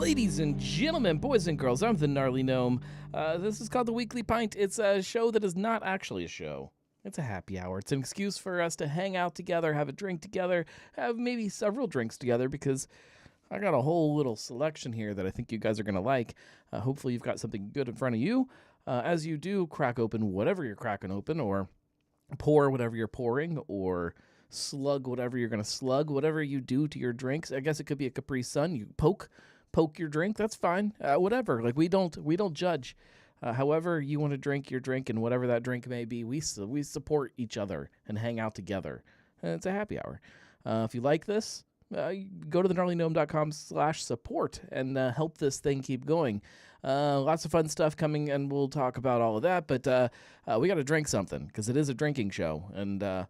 Ladies and gentlemen, boys and girls, I'm the Gnarly Gnome. This is called The Weekly Pint. It's a show that is not actually a show. It's a happy hour. It's an excuse for us to hang out together, have a drink together, have maybe several drinks together, because I got a whole little selection here that I think you guys are going to like. Hopefully you've got something good in front of you. As you do, crack open whatever you're cracking open, or pour whatever you're pouring, or slug whatever you're going to slug, whatever you do to your drinks. I guess it could be a Capri Sun. You poke your drink. That's fine. Whatever. Like, we don't judge. However you want to drink your drink, and whatever that drink may be, we support each other and hang out together. And it's a happy hour. If you like this, go to thegnarlygnome.com/support and help this thing keep going. Lots of fun stuff coming, and we'll talk about all of that. But we got to drink something, because it is a drinking show. And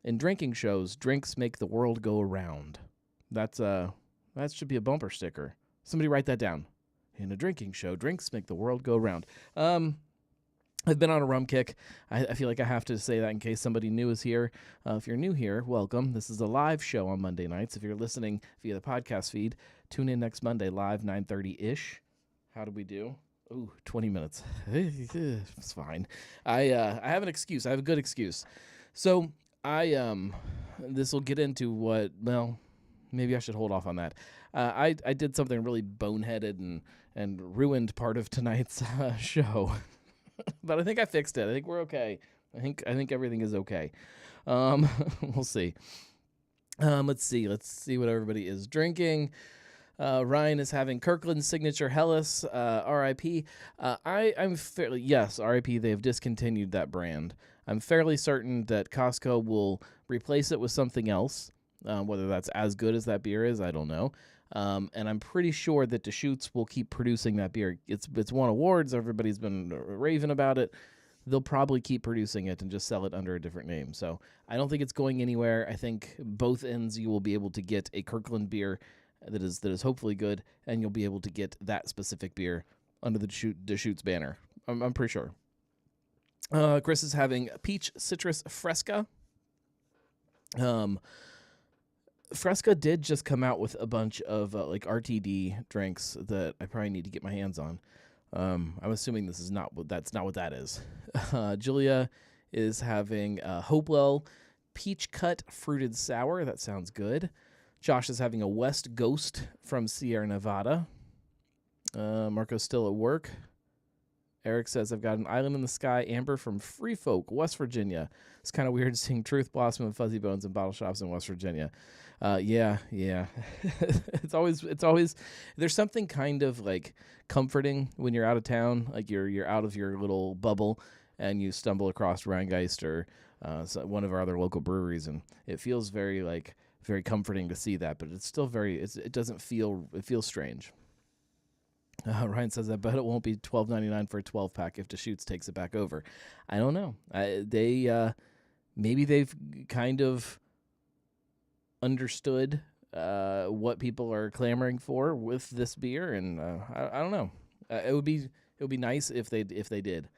in drinking shows, drinks make the world go around. That should be a bumper sticker. Somebody write that down. In a drinking show, drinks make the world go round. I've been on a rum kick. I feel like I have to say that in case somebody new is here. If you're new here, welcome. This is a live show on Monday nights. If you're listening via the podcast feed, tune in next Monday, live 9:30-ish. How do we do? Ooh, 20 minutes. It's fine. I have an excuse. I have a good excuse. So this will get into what, well, maybe I should hold off on that. I did something really boneheaded and ruined part of tonight's show, but I think I fixed it. I think we're okay. I think everything is okay. We'll see. Let's see what everybody is drinking. Ryan is having Kirkland's Signature Helles, RIP. I'm fairly, yes, RIP, they've discontinued that brand. I'm fairly certain that Costco will replace it with something else. Whether that's as good as that beer is, I don't know. And I'm pretty sure that Deschutes will keep producing that beer. It's won awards. Everybody's been raving about it. They'll probably keep producing it and just sell it under a different name. So I don't think it's going anywhere. I think both ends you will be able to get a Kirkland beer that is hopefully good, and you'll be able to get that specific beer under the Deschutes banner. I'm pretty sure. Chris is having Peach Citrus Fresca. Fresca did just come out with a bunch of like RTD drinks that I probably need to get my hands on. I'm assuming that's not what that is. Julia is having Hopewell Peach Cut Fruited Sour. That sounds good. Josh is having a West Ghost from Sierra Nevada. Marco's still at work. Eric says, I've got an Island in the Sky Amber from Free Folk, West Virginia. It's kind of weird seeing Truth Blossom and Fuzzy Bones in bottle shops in West Virginia. Yeah. It's always there's something kind of like comforting when you're out of town, like you're out of your little bubble and you stumble across Rheingeist or one of our other local breweries, and it feels very comforting to see that, but it's still it feels strange. Ryan says, I bet it won't be $12.99 for a 12-pack if Deschutes takes it back over. I don't know. Maybe they've kind of understood what people are clamoring for with this beer, and I don't know. It would be nice if they did.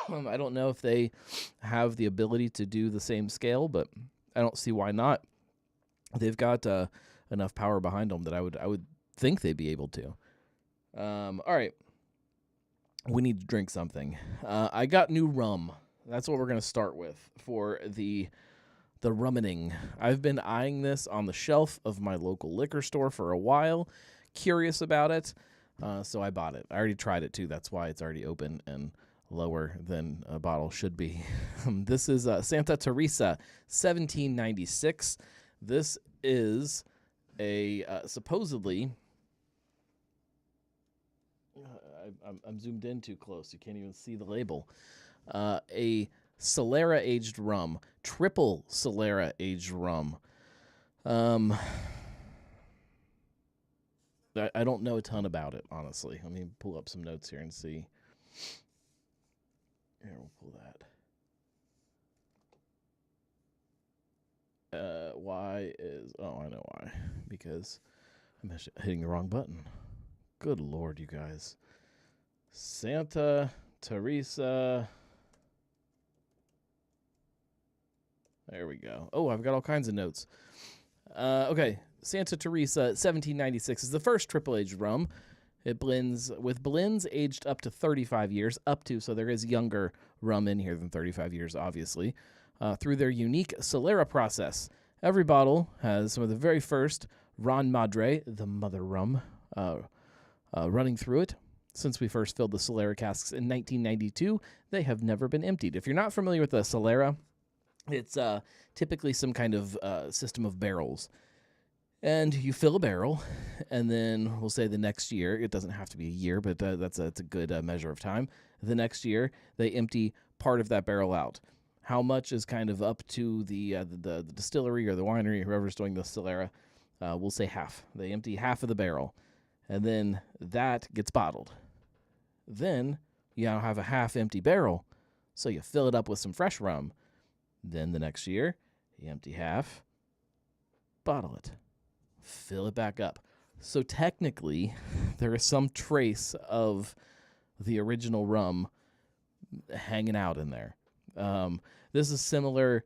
I don't know if they have the ability to do the same scale, but I don't see why not. They've got enough power behind them that I would think they'd be able to. All right. We need to drink something. I got new rum. That's what we're going to start with for the rummening. I've been eyeing this on the shelf of my local liquor store for a while, curious about it, so I bought it. I already tried it too. That's why it's already open and lower than a bottle should be. This is Santa Teresa 1796. This is a supposedly... I'm zoomed in too close. You can't even see the label. A Solera aged rum, triple Solera aged rum. I don't know a ton about it, honestly. Let me pull up some notes here and see. Here, we'll pull that. I know why. Because I'm hitting the wrong button. Good Lord, you guys. Santa Teresa. There we go. Oh, I've got all kinds of notes. Okay, Santa Teresa 1796 is the first triple-aged rum. It blends with blends aged up to 35 years, so there is younger rum in here than 35 years, obviously, through their unique Solera process. Every bottle has some of the very first Ron Madre, the mother rum, running through it. Since we first filled the Solera casks in 1992, they have never been emptied. If you're not familiar with the Solera, it's typically some kind of system of barrels. And you fill a barrel, and then we'll say the next year, it doesn't have to be a year, but that's a good measure of time. The next year, they empty part of that barrel out. How much is kind of up to the distillery or the winery, whoever's doing the Solera. We'll say half. They empty half of the barrel, and then that gets bottled. Then you now have a half-empty barrel, so you fill it up with some fresh rum. Then the next year, you empty half, bottle it, fill it back up. So technically, there is some trace of the original rum hanging out in there. This is similar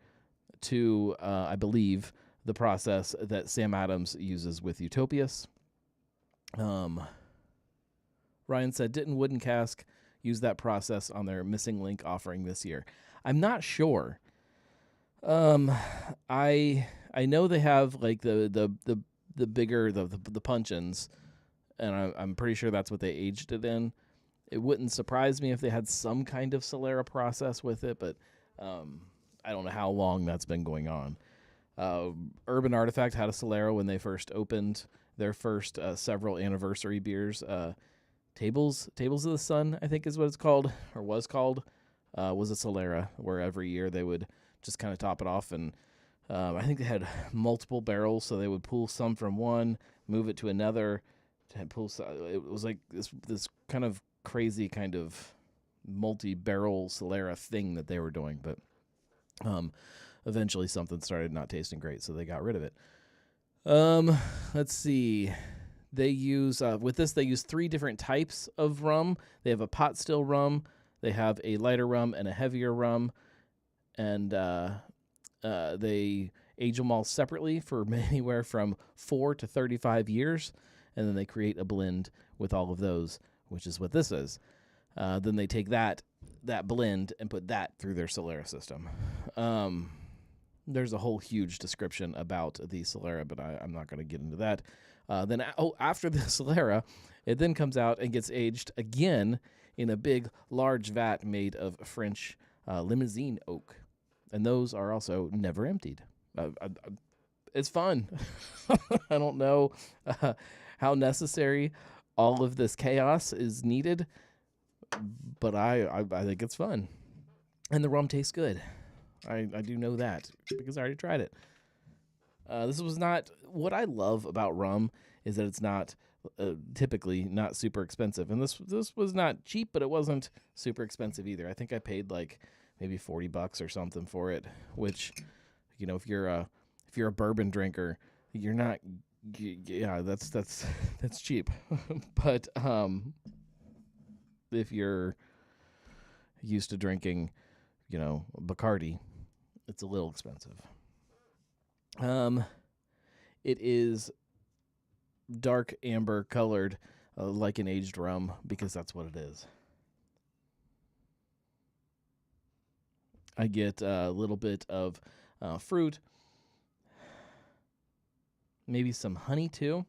to, I believe, the process that Sam Adams uses with Utopias. Ryan said, didn't Wooden Cask use that process on their Missing Link offering this year? I'm not sure. I know they have like the bigger the puncheons, and I'm pretty sure that's what they aged it in. It wouldn't surprise me if they had some kind of Solera process with it, but I don't know how long that's been going on. Urban Artifact had a Solera when they first opened their first several anniversary beers. Tables of the Sun, I think is what it's called, or was called, was a Solera, where every year they would just kind of top it off, and I think they had multiple barrels, so they would pull some from one, move it to another, pull. It was like this kind of crazy kind of multi-barrel Solera thing that they were doing, but eventually something started not tasting great, so they got rid of it. Let's see. They use with this. They use 3 different types of rum. They have a pot still rum. They have a lighter rum and a heavier rum, and they age them all separately for anywhere from 4 to 35 years, and then they create a blend with all of those, which is what this is. Then they take that blend and put that through their Solera system. There's a whole huge description about the Solera, but I'm not going to get into that. Then after the Solera, it then comes out and gets aged again in a big, large vat made of French Limousin oak. And those are also never emptied. It's fun. I don't know how necessary all of this chaos is needed, but I think it's fun. And the rum tastes good. I do know that because I already tried it. This was not what I love about rum is that it's not typically not super expensive, and this was not cheap, but it wasn't super expensive either. I think I paid like maybe $40 or something for it, which, you know, if you're a bourbon drinker, you're not. Yeah, that's cheap, but if you're used to drinking, you know, Bacardi, it's a little expensive. It is dark amber colored, like an aged rum, because that's what it is. I get a little bit of fruit, maybe some honey too.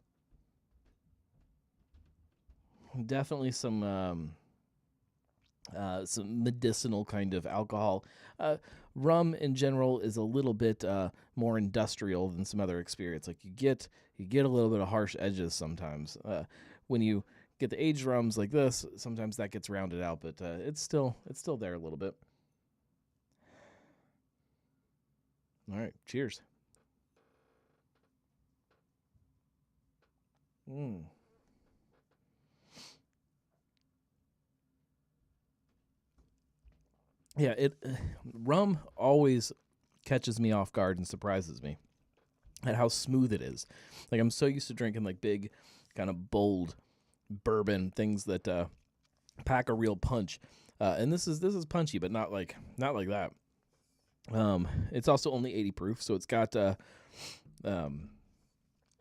Definitely some medicinal kind of alcohol. Rum in general is a little bit more industrial than some other experience. Like you get a little bit of harsh edges sometimes. When you get the aged rums like this, sometimes that gets rounded out, but it's still there a little bit. All right, cheers. Yeah, rum always catches me off guard and surprises me at how smooth it is. Like I'm so used to drinking like big, kind of bold bourbon things that pack a real punch, and this is punchy, but not like that. It's also only 80 proof, so it's got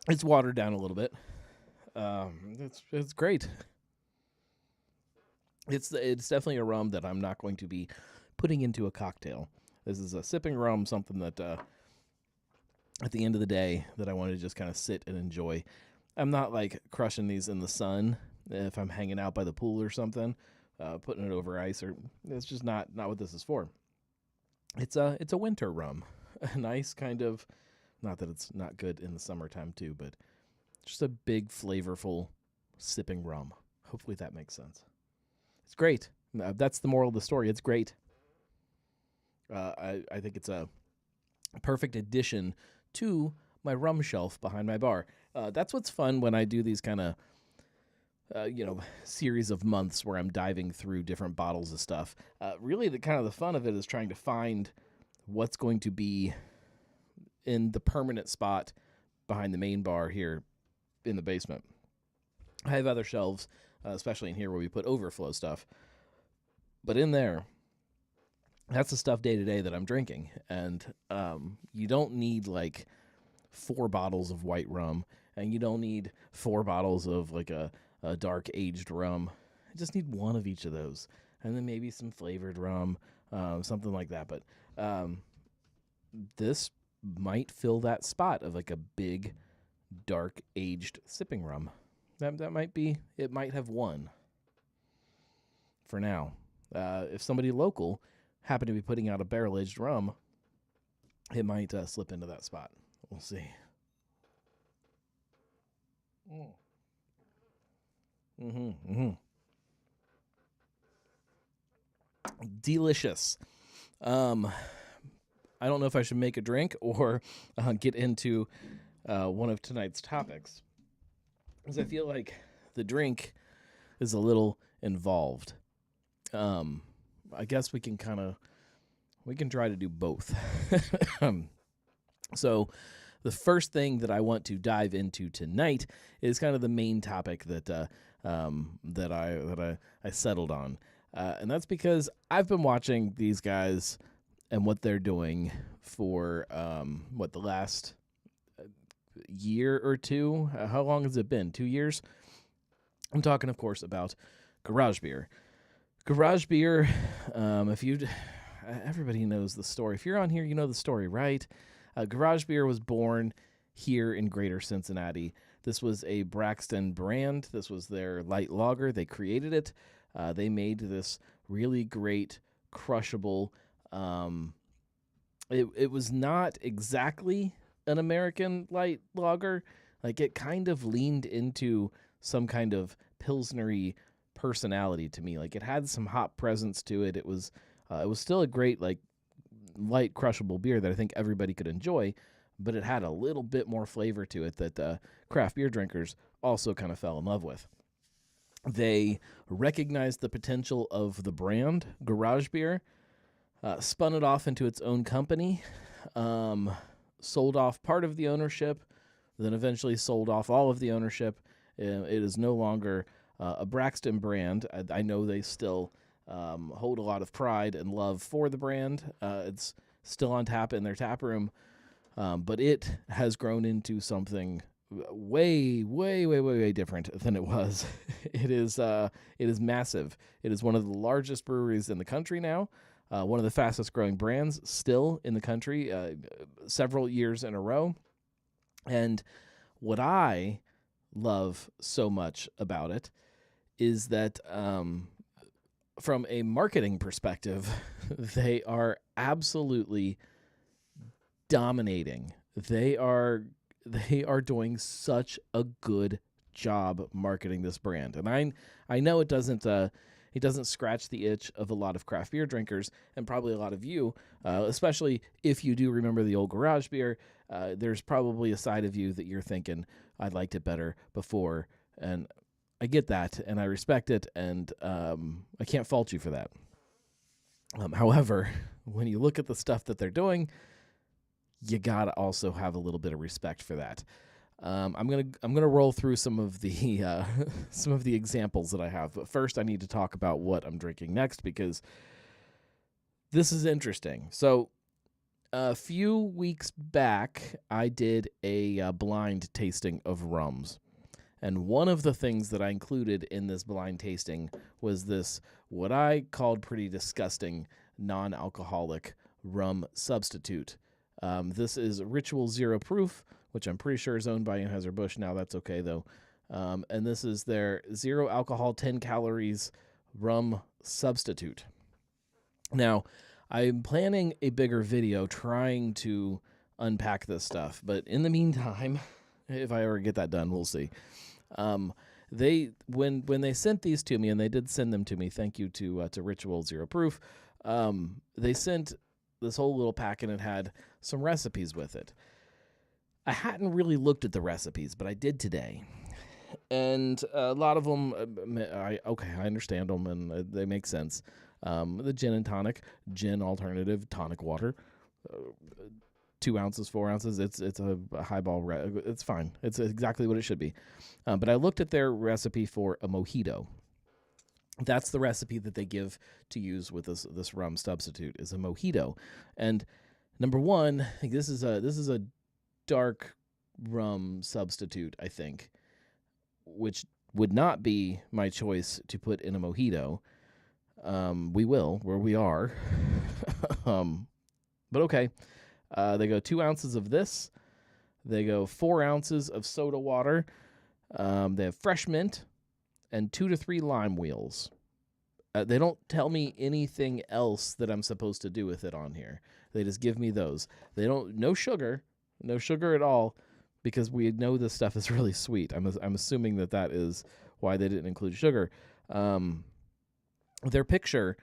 It's watered down a little bit. It's great. It's definitely a rum that I'm not going to be putting into a cocktail. This is a sipping rum, something that at the end of the day that I want to just kind of sit and enjoy. I'm not like crushing these in the sun if I'm hanging out by the pool or something, putting it over ice, or it's just not what this is for. It's a winter rum, a nice kind of, not that it's not good in the summertime too, but just a big flavorful sipping rum. Hopefully that makes sense. It's great. That's the moral of the story. It's great. I think it's a perfect addition to my rum shelf behind my bar. That's what's fun when I do these kind of, series of months where I'm diving through different bottles of stuff. Really, the fun of it is trying to find what's going to be in the permanent spot behind the main bar here in the basement. I have other shelves, especially in here where we put overflow stuff. But in there, that's the stuff day to day that I'm drinking. And you don't need like 4 bottles of white rum, and you don't need 4 bottles of like a dark aged rum. I just need one of each of those, and then maybe some flavored rum, something like that. But this might fill that spot of like a big, dark aged sipping rum. That might be. It might have won for now. If somebody local happened to be putting out a barrel aged rum, it might slip into that spot. We'll see. Delicious. I don't know if I should make a drink or get into one of tonight's topics, because I feel like the drink is a little involved. I guess we can try to do both. So the first thing that I want to dive into tonight is kind of the main topic that I settled on, and that's because I've been watching these guys and what they're doing for the last year or two. How long has it been? 2 years? I'm talking, of course, about Garage Beer. Garage Beer, everybody knows the story. If you're on here, you know the story, right? Garage Beer was born here in Greater Cincinnati. This was a Braxton brand. This was their light lager. They created it. They made this really great, crushable. It was not exactly an American light lager. Like, it kind of leaned into some kind of Pilsner-y personality to me. Like, it had some hop presence to it. It was still a great, like, light crushable beer that I think everybody could enjoy, but it had a little bit more flavor to it that craft beer drinkers also kind of fell in love with. They recognized the potential of the brand Garage Beer, spun it off into its own company, sold off part of the ownership, then eventually sold off all of the ownership. It is no longer a Braxton brand. I know they still hold a lot of pride and love for the brand. It's still on tap in their tap room, but it has grown into something way, way, way, way, way different than it was. It is massive. It is one of the largest breweries in the country now. One of the fastest growing brands still in the country, several years in a row. And what I love so much about it is that from a marketing perspective, they are absolutely dominating. They are doing such a good job marketing this brand. And I know it doesn't scratch the itch of a lot of craft beer drinkers, and probably a lot of you, especially if you do remember the old Garage Beer. There's probably a side of you that you're thinking, I liked it better before, and I get that, and I respect it, and I can't fault you for that. However, when you look at the stuff that they're doing, you gotta also have a little bit of respect for that. I'm gonna roll through some of the examples that I have, but first I need to talk about what I'm drinking next, because this is interesting. So A few weeks back, I did a blind tasting of rums. And one of the things that I included in this blind tasting was this, what I called pretty disgusting, non-alcoholic rum substitute. This is Ritual Zero Proof, which I'm pretty sure is owned by Anheuser-Busch now. That's okay, though. And this is their 0 alcohol, 10 calories rum substitute. Now, I'm planning a bigger video trying to unpack this stuff, but in the meantime, if I ever get that done, we'll see. They when they sent these to me, and they did send them to me, thank you to Ritual Zero Proof. They sent this whole little pack, and it had some recipes with it. I hadn't really looked at the recipes, but I did today, and a lot of them, I understand them, and they make sense. The gin and tonic, gin alternative, tonic water, 2 ounces, 4 ounces. It's a highball. It's fine. It's exactly what it should be. But I looked at their recipe for a mojito. That's the recipe that they give to use with this rum substitute, is a mojito. And number one, I think this is a dark rum substitute, I think, which would not be my choice to put in a mojito. We will, where we are. But okay. They go 2 ounces of this. They go 4 ounces of soda water. They have fresh mint and 2 to 3 lime wheels. They don't tell me anything else that I'm supposed to do with it on here. They just give me those. No sugar at all, because we know this stuff is really sweet. I'm assuming that is why they didn't include sugar. Their picture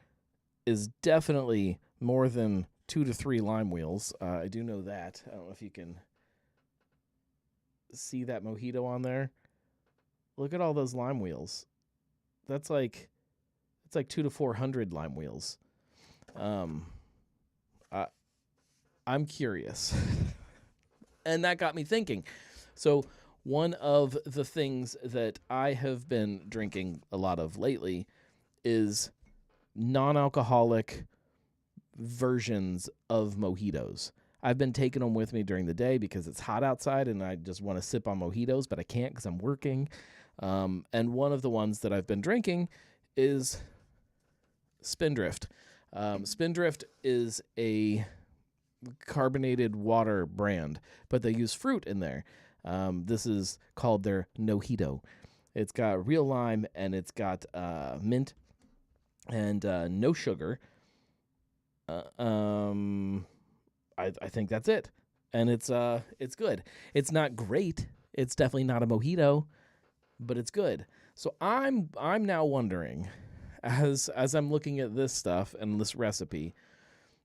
is definitely more than 2 to 3 lime wheels. I do know that. I don't know if you can see that mojito on there. Look at all those lime wheels. It's like 2 to 400 lime wheels. I'm curious. And that got me thinking. So one of the things that I have been drinking a lot of lately is non-alcoholic versions of mojitos. I've been taking them with me during the day because it's hot outside and I just want to sip on mojitos, but I can't because I'm working. And one of the ones that I've been drinking is Spindrift. Spindrift is a carbonated water brand, but they use fruit in there. This is called their Nojito. It's got real lime and it's got mint and no sugar. I think that's it, and it's good. It's not great. It's definitely not a mojito, but it's good. So I'm now wondering, as I'm looking at this stuff and this recipe,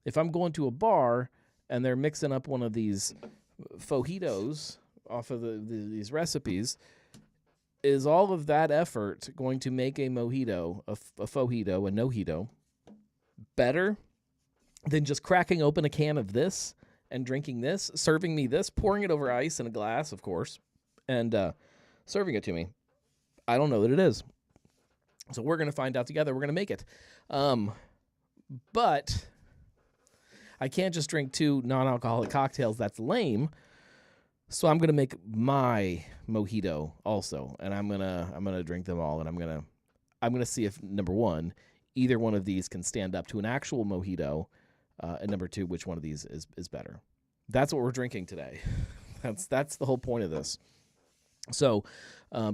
if I'm going to a bar and they're mixing up one of these fajitos off of these recipes, is all of that effort going to make a mojito, a fojito, a nojito, better than just cracking open a can of this and drinking this, serving me this, pouring it over ice in a glass, of course, and serving it to me? I don't know that it is. So we're going to find out together. We're going to make it. But I can't just drink 2 non-alcoholic cocktails. That's lame. So I'm going to make my mojito also, and I'm going to drink them all, and I'm going to see if, number one, either one of these can stand up to an actual mojito, and number 2, which one of these is better. That's what we're drinking today. That's the whole point of this. So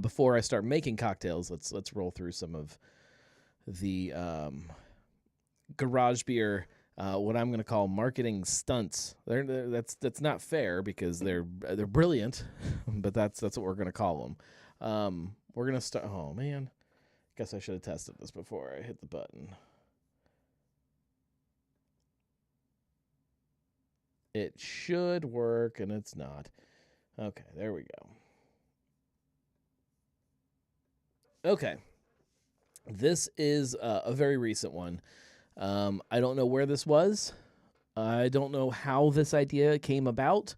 before I start making cocktails, let's roll through some of the garage beer, what I'm going to call marketing stunts. That's not fair because they're brilliant, but that's what we're going to call them. We're going to start. Oh man, guess I should have tested this before I hit the button. It should work, and it's not. Okay, there we go. Okay. This is a very recent one. I don't know where this was. I don't know how this idea came about,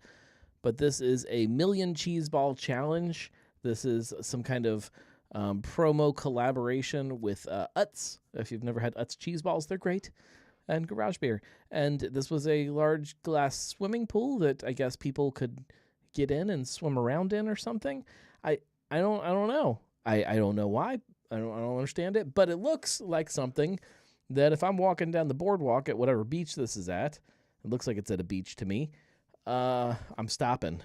but this is a Million Cheese Ball Challenge. This is some kind of promo collaboration with Utz. If you've never had Utz cheese balls, they're great. and garage beer. And this was a large glass swimming pool that I guess people could get in and swim around in or something. I don't know. I don't know why. I don't understand it, but it looks like something that if I'm walking down the boardwalk at whatever beach this is at, it looks like it's at a beach to me. I'm stopping.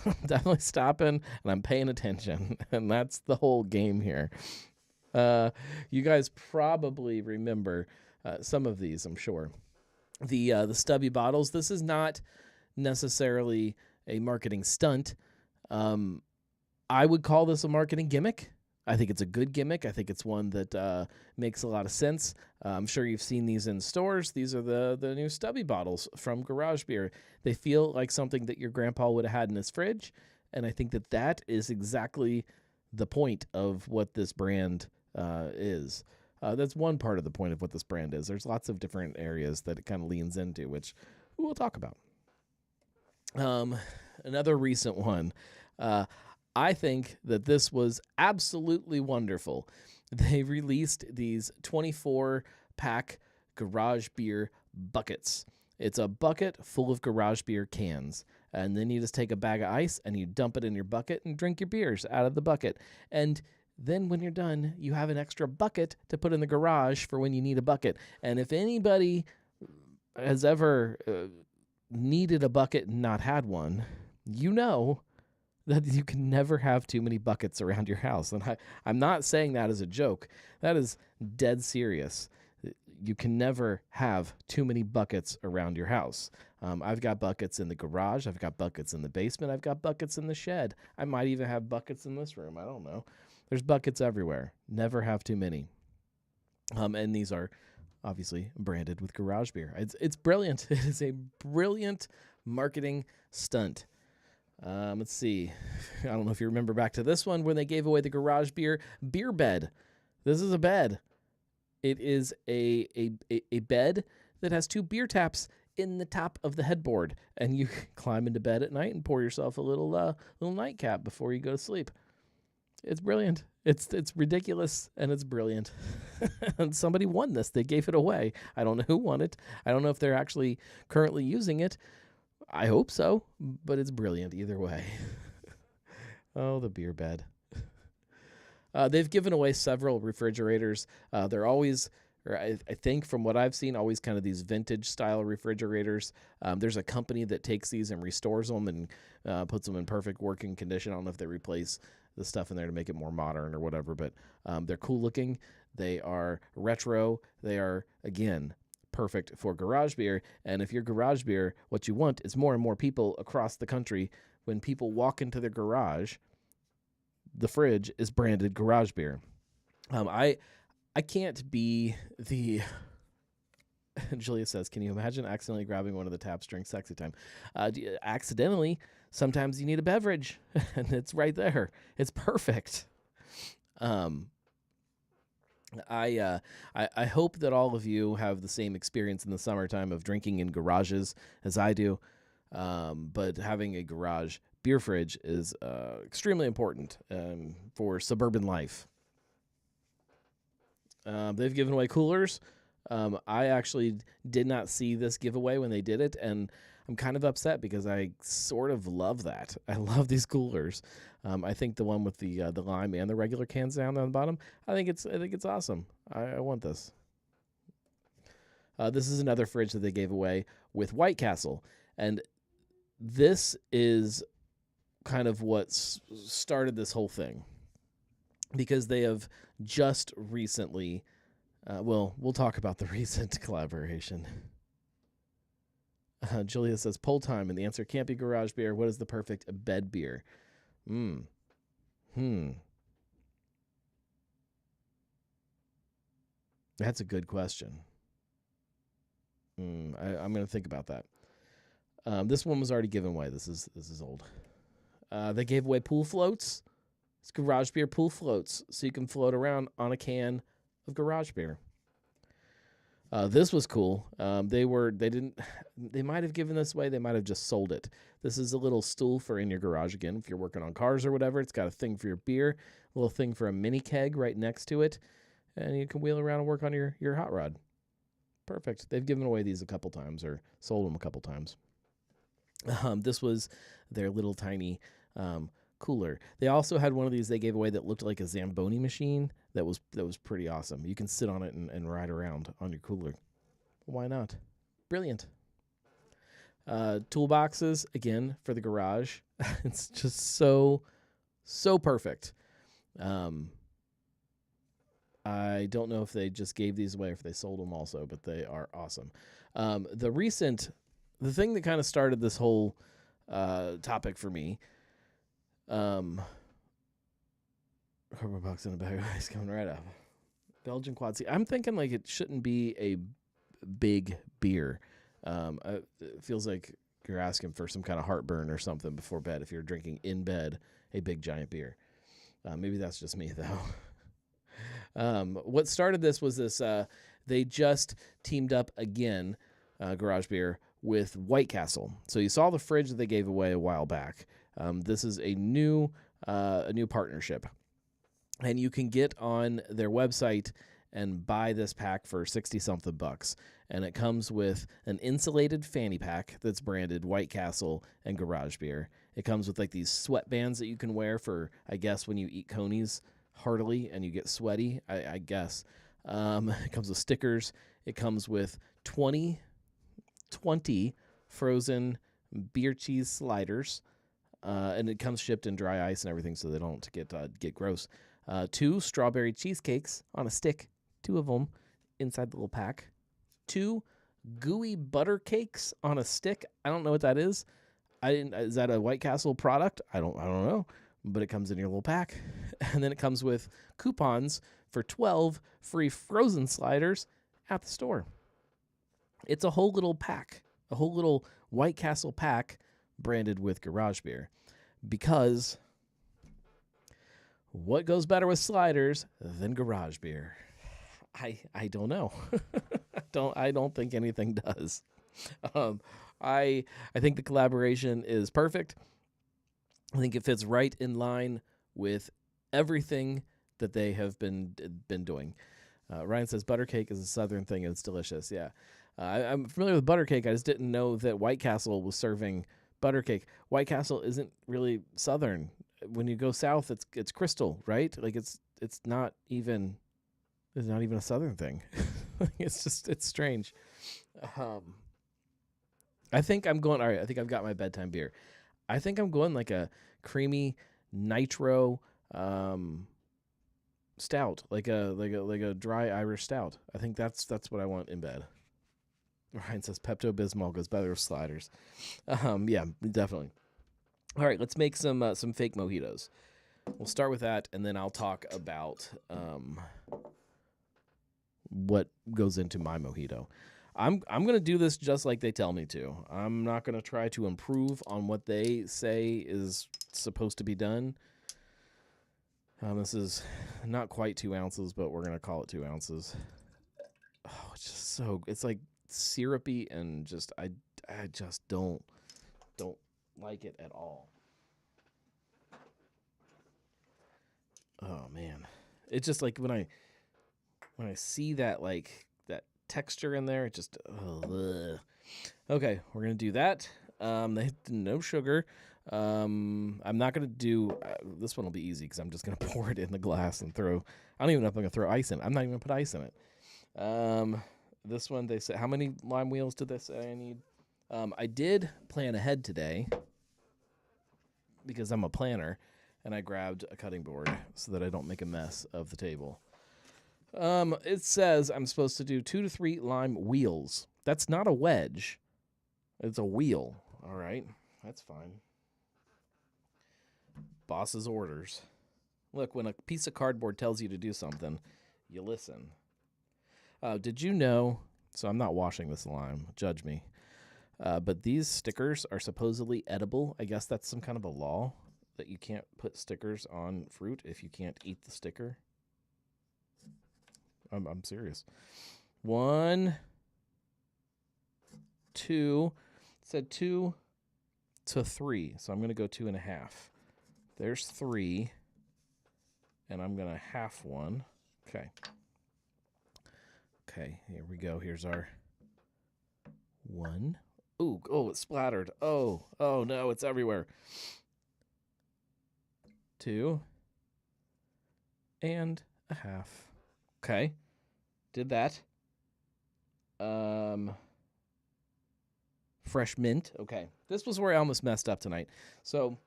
I'm definitely stopping, and I'm paying attention, and that's the whole game here. You guys probably remember some of these, I'm sure. The stubby bottles. This is not necessarily a marketing stunt. I would call this a marketing gimmick. I think it's a good gimmick. I think it's one that makes a lot of sense. I'm sure you've seen these in stores. These are the new stubby bottles from Garage Beer. They feel like something that your grandpa would have had in his fridge, and I think that is exactly the point of what this brand is. That's one part of the point of what this brand is. There's lots of different areas that it kind of leans into, which we'll talk about. Another recent one. I think that this was absolutely wonderful. They released these 24-pack Garage Beer buckets. It's a bucket full of Garage Beer cans. And then you just take a bag of ice and you dump it in your bucket and drink your beers out of the bucket. And then when you're done, you have an extra bucket to put in the garage for when you need a bucket. And if anybody has ever needed a bucket and not had one, you know that you can never have too many buckets around your house. And I'm not saying that as a joke. That is dead serious. You can never have too many buckets around your house. I've got buckets in the garage. I've got buckets in the basement. I've got buckets in the shed. I might even have buckets in this room. I don't know. There's buckets everywhere. Never have too many. And these are obviously branded with Garage Beer. It's brilliant. It is a brilliant marketing stunt. Let's see. I don't know if you remember back to this one when they gave away the Garage Beer beer bed. This is a bed. It is a bed that has 2 beer taps in the top of the headboard, and you climb into bed at night and pour yourself a little nightcap before you go to sleep. It's brilliant. It's ridiculous, and it's brilliant. And somebody won this. They gave it away. I don't know who won it. I don't know if they're actually currently using it. I hope so, but it's brilliant either way. Oh, the beer bed. They've given away several refrigerators. They're always, or I think from what I've seen, always kind of these vintage style refrigerators. There's a company that takes these and restores them and puts them in perfect working condition. I don't know if they replace the stuff in there to make it more modern or whatever, but they're cool looking. They are retro. They are, again, perfect for Garage Beer. And if you're Garage Beer, what you want is more and more people across the country, when people walk into their garage, the fridge is branded Garage Beer. I can't be the... Julia says, can you imagine accidentally grabbing one of the taps during sexy time? Accidentally, sometimes you need a beverage, and it's right there. It's perfect. I hope that all of you have the same experience in the summertime of drinking in garages as I do. But having a garage beer fridge is extremely important for suburban life. They've given away coolers. I actually did not see this giveaway when they did it, and I'm kind of upset because I sort of love that. I love these coolers. I think the one with the lime and the regular cans down on the bottom, I think it's awesome. I want this. This is another fridge that they gave away with White Castle, and this is kind of what started this whole thing, because they have just recently, we'll talk about the recent collaboration. Julia says, poll time, and the answer can't be Garage Beer. What is the perfect bed beer? That's a good question. I'm going to think about that. This one was already given away. This is old. They gave away pool floats. It's Garage Beer pool floats, so you can float around on a can of Garage Beer. This was cool. They might have given this away. They might have just sold it. This is a little stool for in your garage again. If you're working on cars or whatever, it's got a thing for your beer, a little thing for a mini keg right next to it, and you can wheel around and work on your hot rod. Perfect. They've given away these a couple times or sold them a couple times. This was their little tiny cooler. They also had one of these they gave away that looked like a Zamboni machine that was pretty awesome. You can sit on it and ride around on your cooler. Why not? Brilliant. Toolboxes, again, for the garage. It's just so perfect. I don't know if they just gave these away or if they sold them also, but they are awesome. The thing that kind of started this whole topic for me, cardboard box in a bag of ice coming right up. Belgian Quad C. I'm thinking like it shouldn't be a big beer. It feels like you're asking for some kind of heartburn or something before bed if you're drinking in bed a big giant beer. Maybe that's just me though. What started this was this. They just teamed up again, Garage Beer, with White Castle. So you saw the fridge that they gave away a while back. This is a new partnership, and you can get on their website and buy this pack for $60-something bucks. And it comes with an insulated fanny pack that's branded White Castle and Garage Beer. It comes with like these sweatbands that you can wear for, I guess, when you eat conies heartily and you get sweaty, I guess. It comes with stickers. It comes with 20 frozen beer cheese sliders. And it comes shipped in dry ice and everything so they don't get gross. 2 strawberry cheesecakes on a stick, 2 of them inside the little pack. 2 gooey butter cakes on a stick. I don't know what that is. Is that a White Castle product? I don't know. But it comes in your little pack. And then it comes with coupons for 12 free frozen sliders at the store. It's a whole little pack, a whole little White Castle pack branded with Garage Beer. Because what goes better with sliders than Garage Beer? I don't know. I don't think anything does. I think the collaboration is perfect. I think it fits right in line with everything that they have been doing. Ryan says butter cake is a Southern thing and it's delicious. Yeah, I'm familiar with butter cake. I just didn't know that White Castle was serving butter cake. White Castle isn't really Southern. When you go south, it's Crystal, right? Like it's not even a Southern thing. It's strange. I think I'm going. All right, I think I've got my bedtime beer. I think I'm going like a creamy nitro stout, like a dry Irish stout. I think that's what I want in bed. Ryan says Pepto-Bismol goes better with sliders. Yeah, definitely. All right, let's make some fake mojitos. We'll start with that, and then I'll talk about what goes into my mojito. I'm going to do this just like they tell me to. I'm not going to try to improve on what they say is supposed to be done. This is not quite 2 ounces, but we're going to call it 2 ounces. Oh, it's just it's like syrupy and just, I just don't like it at all. Oh man. It's just like when I see that, like, that texture in there, it just, ugh. Okay, we're going to do that. No sugar. I'm not going to do, this one will be easy because I'm just going to pour it in the glass and throw, I don't even know if I'm going to throw ice in it. I'm not even going to put ice in it. This one, they say, how many lime wheels did they say I need? I did plan ahead today because I'm a planner, and I grabbed a cutting board so that I don't make a mess of the table. It says I'm supposed to do 2 to 3 lime wheels. That's not a wedge. It's a wheel. All right. That's fine. Boss's orders. Look, when a piece of cardboard tells you to do something, you listen. Did you know, so I'm not washing this lime, judge me, but these stickers are supposedly edible. I guess that's some kind of a law that you can't put stickers on fruit if you can't eat the sticker. I'm serious. 1, 2, it said 2 to 3, so I'm going to go 2.5. There's 3, and I'm going to half one. Okay. Okay, here we go. Here's our one. Ooh, oh, it splattered. Oh no, it's everywhere. 2 and a half. Okay, did that. Fresh mint. Okay, this was where I almost messed up tonight. So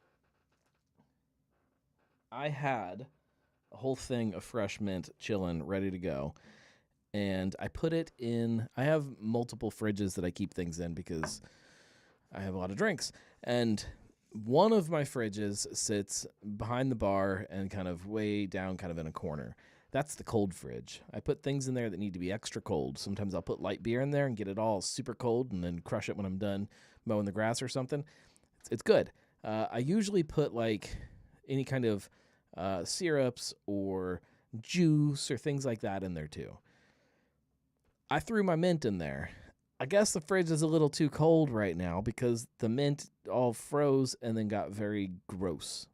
I had a whole thing of fresh mint chilling, ready to go. And I put it in. I have multiple fridges that I keep things in because I have a lot of drinks. And one of my fridges sits behind the bar and kind of way down, kind of in a corner. That's the cold fridge. I put things in there that need to be extra cold. Sometimes I'll put light beer in there and get it all super cold and then crush it when I'm done mowing the grass or something. It's good. I usually put like any kind of syrups or juice or things like that in there too. I threw my mint in there. I guess the fridge is a little too cold right now because the mint all froze and then got very gross.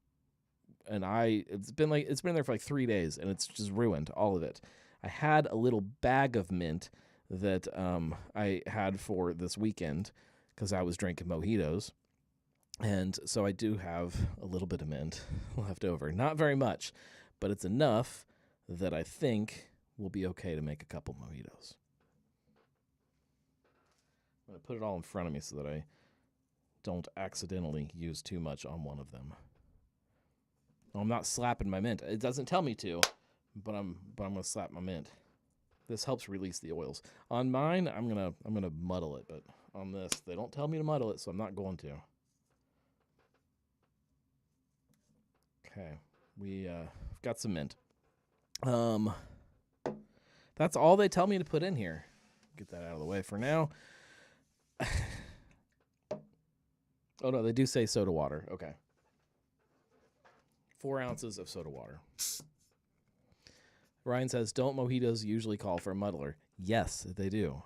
And it's been there for like 3 days and it's just ruined all of it. I had a little bag of mint that I had for this weekend because I was drinking mojitos. And so I do have a little bit of mint left over. Not very much, but it's enough that I think will be okay to make a couple mojitos. I'm going to put it all in front of me so that I don't accidentally use too much on one of them. I'm not slapping my mint. It doesn't tell me to, but I'm going to slap my mint. This helps release the oils. On mine, I'm gonna muddle it, but on this, they don't tell me to muddle it, so I'm not going to. Okay, we've got some mint. That's all they tell me to put in here. Get that out of the way for now. Oh no, they do say soda water. Okay. 4 ounces of soda water. Ryan says, don't mojitos usually call for a muddler? Yes, they do.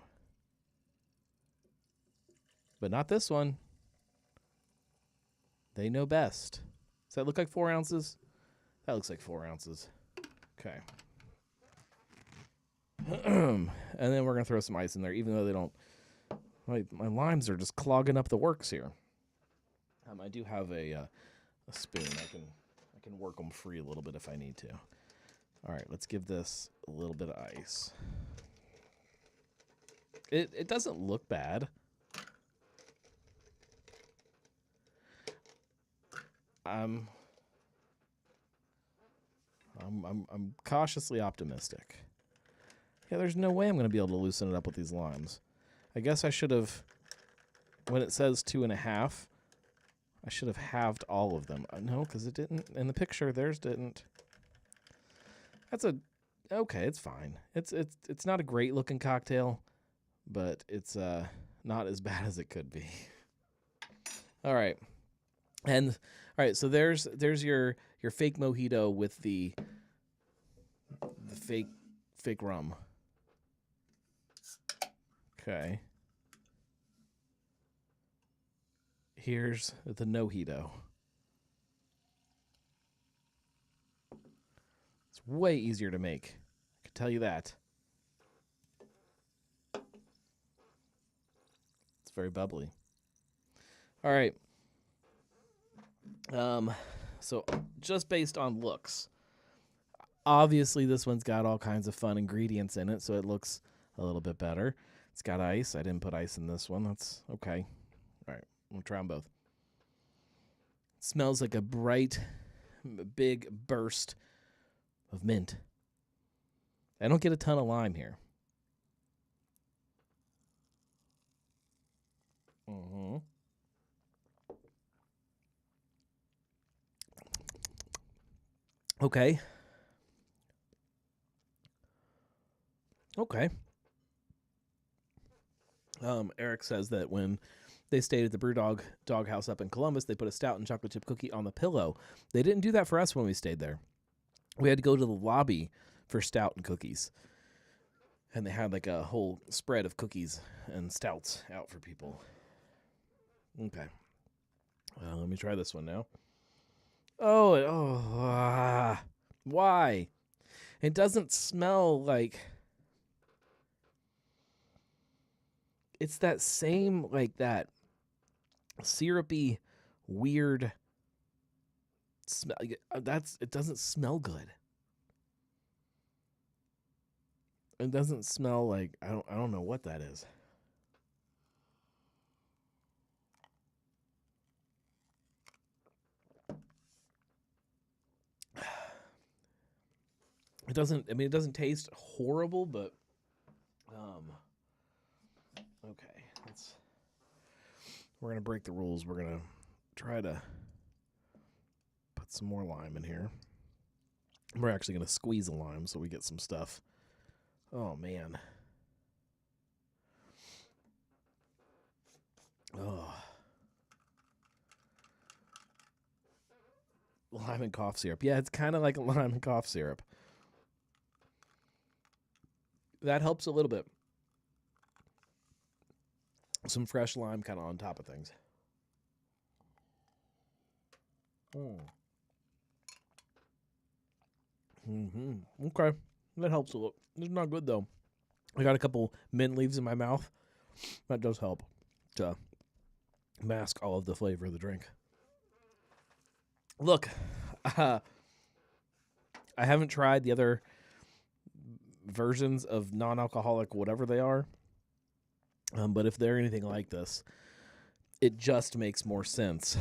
But not this one. They know best. Does that look like 4 ounces? That looks like 4 ounces. Okay. And then we're going to throw some ice in there, even though they don't... My limes are just clogging up the works here. I do have a spoon. I can work them free a little bit if I need to. All right, let's give this a little bit of ice. It doesn't look bad. I'm cautiously optimistic. Yeah, there's no way I'm going to be able to loosen it up with these limes. I guess I should have, when it says 2.5, I should have halved all of them. No, because it didn't. In the picture, theirs didn't. Okay, it's fine. It's not a great looking cocktail, but it's not as bad as it could be. All right. And all right, so there's your fake mojito with the fake rum. Okay. Here's the no-hito. It's way easier to make. I can tell you that. It's very bubbly. All right. So just based on looks, obviously this one's got all kinds of fun ingredients in it, so it looks a little bit better. It's got ice. I didn't put ice in this one. That's okay. All right. We'll try them both. It smells like a bright, big burst of mint. I don't get a ton of lime here. Mm-hmm. Okay. Okay. Eric says that when they stayed at the Brewdog Doghouse up in Columbus, they put a stout and chocolate chip cookie on the pillow. They didn't do that for us when we stayed there. We had to go to the lobby for stout and cookies. And they had like a whole spread of cookies and stouts out for people. Okay. Let me try this one now. Why? It doesn't smell like it's that same, like, that syrupy, weird smell. It doesn't smell good. It doesn't smell like, I don't know what that is. It doesn't, I mean, it doesn't taste horrible, but okay, we're gonna break the rules. We're gonna try to put some more lime in here. We're actually gonna squeeze a lime so we get some stuff. Oh man. Oh. Lime and cough syrup. Yeah, it's kind of like a lime and cough syrup. That helps a little bit. Some fresh lime kind of on top of things. Okay. That helps a little. It's not good, though. I got a couple mint leaves in my mouth. That does help to mask all of the flavor of the drink. Look, I haven't tried the other versions of non-alcoholic whatever they are, but if they're anything like this, it just makes more sense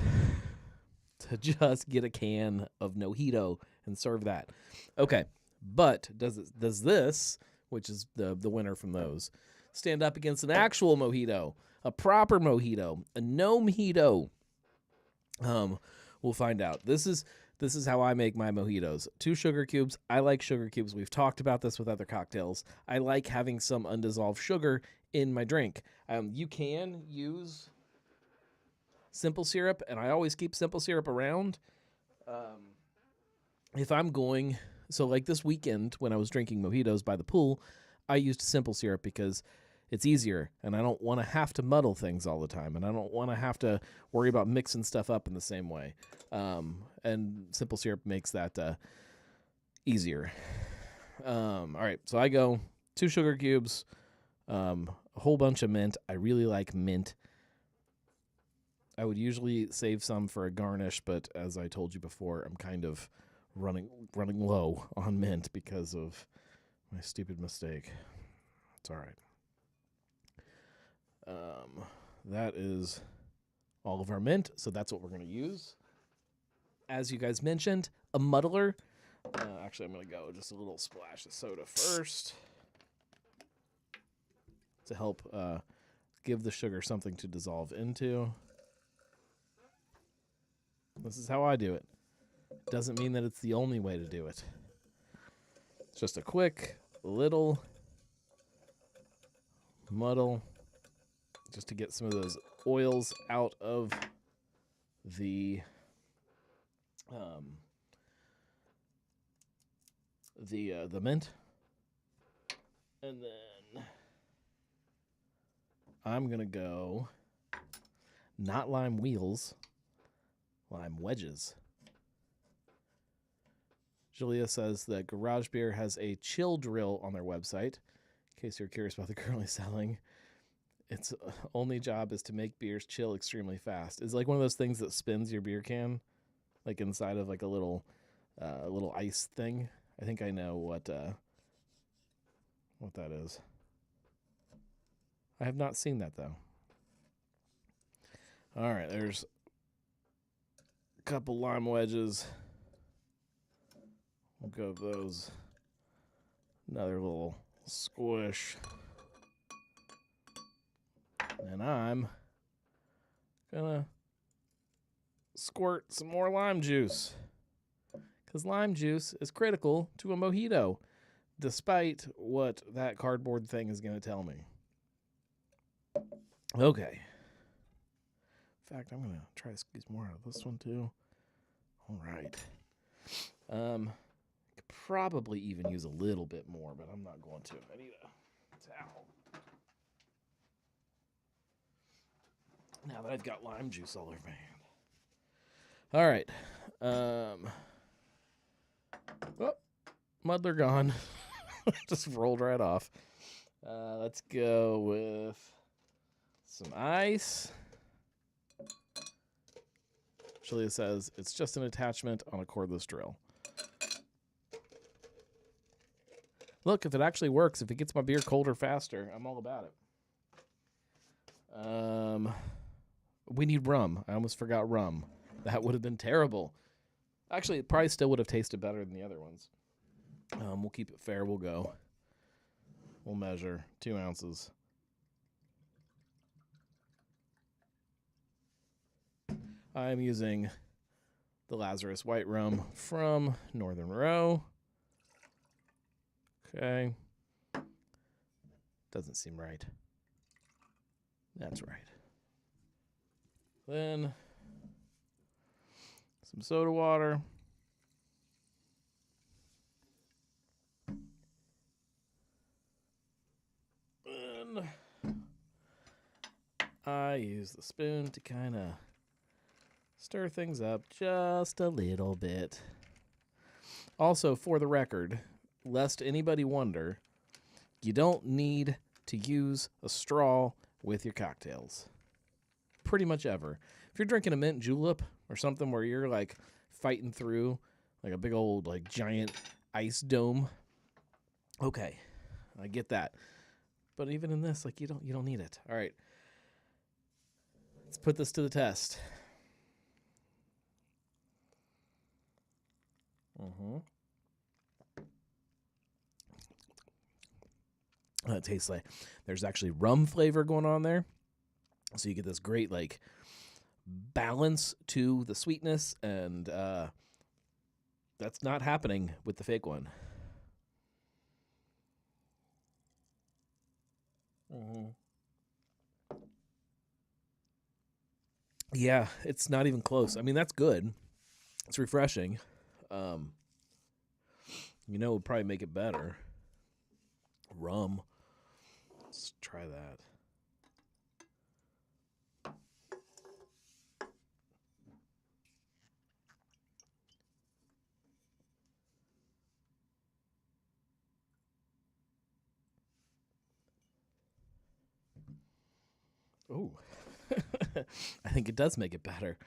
to just get a can of Mojito and serve that. Okay, but does this, which is the winner from those, stand up against an actual mojito, a proper mojito, a no mojito? We'll find out. This is how I make my mojitos. 2 sugar cubes. I like sugar cubes. We've talked about this with other cocktails. I like having some undissolved sugar in my drink. You can use simple syrup, and I always keep simple syrup around. If I'm going, so like this weekend when I was drinking mojitos by the pool, I used simple syrup because it's easier, and I don't want to have to muddle things all the time, and I don't want to have to worry about mixing stuff up in the same way. And simple syrup makes that easier. All right, so I go 2 sugar cubes, a whole bunch of mint. I really like mint. I would usually save some for a garnish, but as I told you before, I'm kind of running low on mint because of my stupid mistake. It's all right. That is all of our mint, so that's what we're going to use. As you guys mentioned, a muddler. Actually, I'm going to go just a little splash of soda first to help give the sugar something to dissolve into. This is how I do it. Doesn't mean that it's the only way to do it. It's just a quick little muddle just to get some of those oils out of the mint. And then I'm going to go not lime wheels, lime wedges. Julia says that Garage Beer has a chill drill on their website. In case you're curious about the currently selling, its only job is to make beers chill extremely fast. It's like one of those things that spins your beer can, like inside of like a little ice thing. I think I know what that is. I have not seen that though. All right, there's a couple lime wedges. We'll go with those. Another little squish. And I'm gonna squirt some more lime juice, because lime juice is critical to a mojito, despite what that cardboard thing is going to tell me. Okay. In fact, I'm going to try to squeeze more out of this one too. All right. Could probably even use a little bit more, but I'm not going to. I need a towel. Now that I've got lime juice all over my hand. All right. Oh, muddler gone. Just rolled right off. Let's go with some ice. Julia says it's just an attachment on a cordless drill. Look, if it actually works, if it gets my beer colder faster, I'm all about it. We need rum. I almost forgot rum. That would have been terrible. Actually, it probably still would have tasted better than the other ones. We'll keep it fair. We'll go. We'll measure 2 ounces. I'm using the Lazarus White Rum from Northern Row. Okay. Doesn't seem right. That's right. Then some soda water. Then I use the spoon to kind of stir things up just a little bit. Also, for the record, lest anybody wonder, you don't need to use a straw with your cocktails. Pretty much ever. If you're drinking a mint julep or something where you're like fighting through like a big old like giant ice dome, okay, I get that. But even in this, like you don't need it. All right, let's put this to the test. It tastes like there's actually rum flavor going on there. So you get this great like balance to the sweetness, and that's not happening with the fake one. Yeah, it's not even close. I mean, that's good. It's refreshing. It would probably make it better. Rum. Let's try that. Oh, I think it does make it better.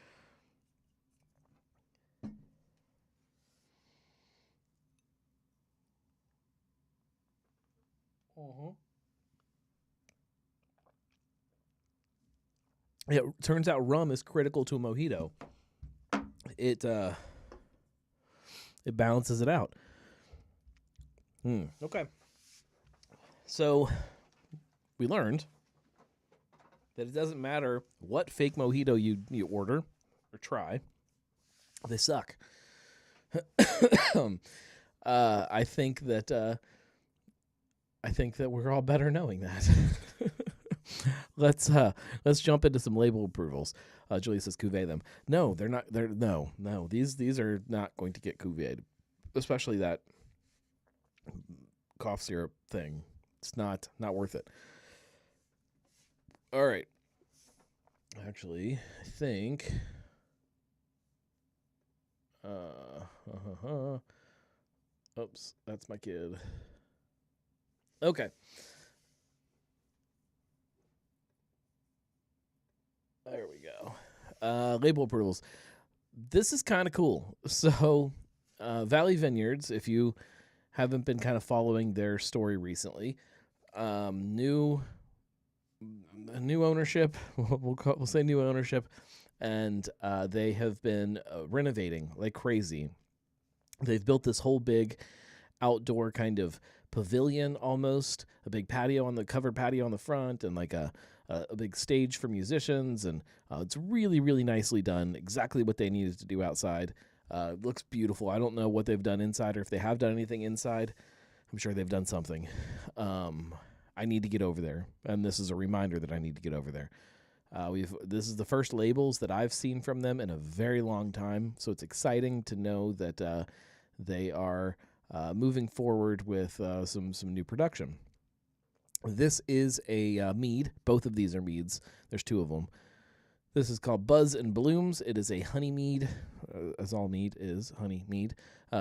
It turns out rum is critical to a mojito. It balances it out. Okay. So we learned that it doesn't matter what fake mojito you order or try, they suck. I think that we're all better knowing that. Let's jump into some label approvals. Julia says cuvee them. No, they're not. No. These are not going to get cuvee, especially that cough syrup thing. It's not worth it. All right. Actually, I think. Oops, that's my kid. Okay. There we go. Label approvals. This is kind of cool. So, Valley Vineyards, if you haven't been kind of following their story recently, new ownership. We'll say new ownership, and they have been renovating like crazy. They've built this whole big outdoor kind of pavilion, almost a big covered patio on the front, and like a big stage for musicians, and it's really, really nicely done. Exactly what they needed to do outside. It looks beautiful. I don't know what they've done inside, or if they have done anything inside. I'm sure they've done something. I need to get over there, and this is a reminder that I need to get over there. This is the first labels that I've seen from them in a very long time, so it's exciting to know that they are moving forward with some new production. This is a mead. Both of these are meads. There's 2 of them. This is called Buzz and Blooms. It is a honey mead, as all mead is, honey mead,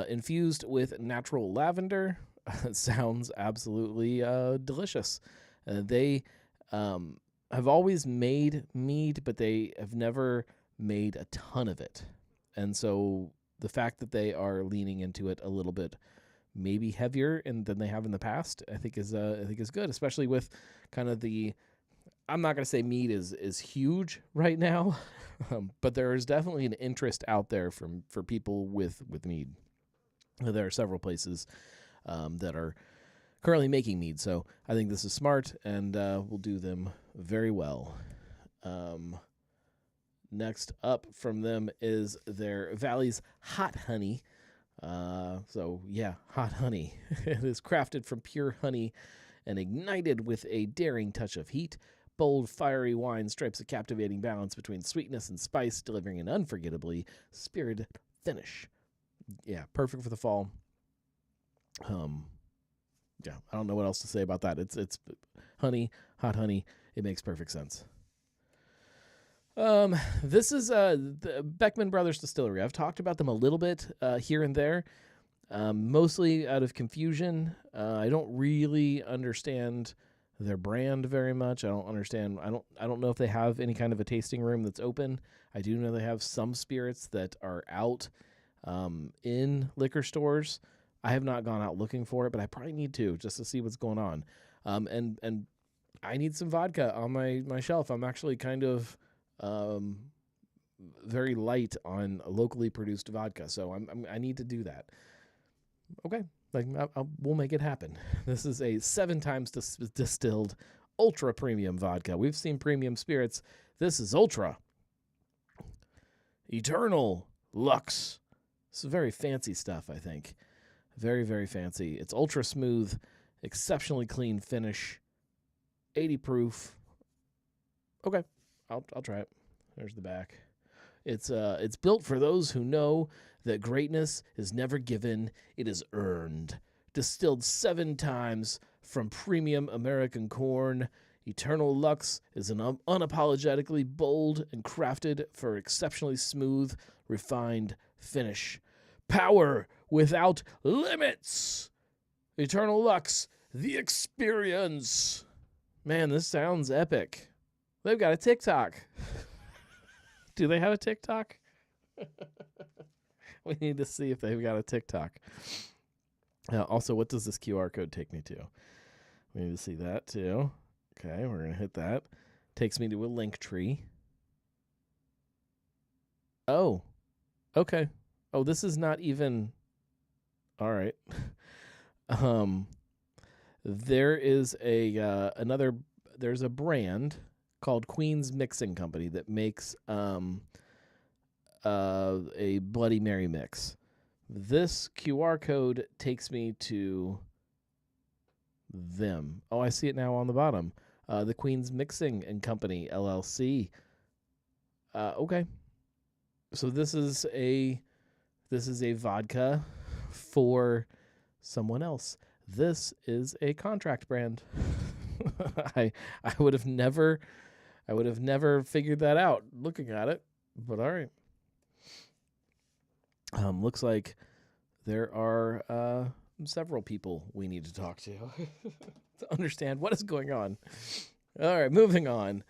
infused with natural lavender. It sounds absolutely delicious. They have always made mead, but they have never made a ton of it. And so the fact that they are leaning into it a little bit, maybe heavier than they have in the past, I think is good, especially with kind of the. I'm not going to say mead is huge right now, but there is definitely an interest out there for people with mead. There are several places that are currently making mead, so I think this is smart and will do them very well. Next up from them is their Valley's Hot Honey. Hot honey. It is crafted from pure honey and ignited with a daring touch of heat. Bold, fiery wine stripes a captivating balance between sweetness and spice, delivering an unforgettably spirited finish. Yeah, perfect for the fall. I don't know what else to say about that. It's honey, hot honey. It makes perfect sense. This is the Beckman Brothers Distillery. I've talked about them a little bit here and there, mostly out of confusion. I don't really understand their brand very much. I don't know if they have any kind of a tasting room that's open. I do know they have some spirits that are out in liquor stores. I have not gone out looking for it, but I probably need to just to see what's going on. And I need some vodka on my shelf. I'm actually kind of very light on locally produced vodka, so I need to do that. Okay. We'll make it happen. This is a 7 times distilled ultra premium vodka. We've seen premium spirits. This is ultra. Eternal Lux. This is very fancy stuff, I think. Very, very fancy. It's ultra smooth, exceptionally clean finish, 80 proof. Okay, I'll try it. There's the back. It's built for those who know that greatness is never given, it is earned. Distilled 7 times from premium American corn, Eternal Lux is an unapologetically bold and crafted for exceptionally smooth, refined finish. Power without limits. Eternal Lux, the experience. Man, this sounds epic. They've got a TikTok. Do they have a TikTok? We need to see if they've got a TikTok. Also, what does this QR code take me to? We need to see that too. Okay, we're going to hit that. Takes me to a link tree. Oh, okay. Oh, this is not even... All right. There is there's a brand called Queen's Mixing Company that makes a Bloody Mary mix. This QR code takes me to them. Oh, I see it now on the bottom. The Queen's Mixing and Company, LLC. Okay. So this is a vodka for someone else. This is a contract brand. I would have never figured that out looking at it, but all right. Looks like there are several people we need to talk to to understand what is going on. All right, moving on.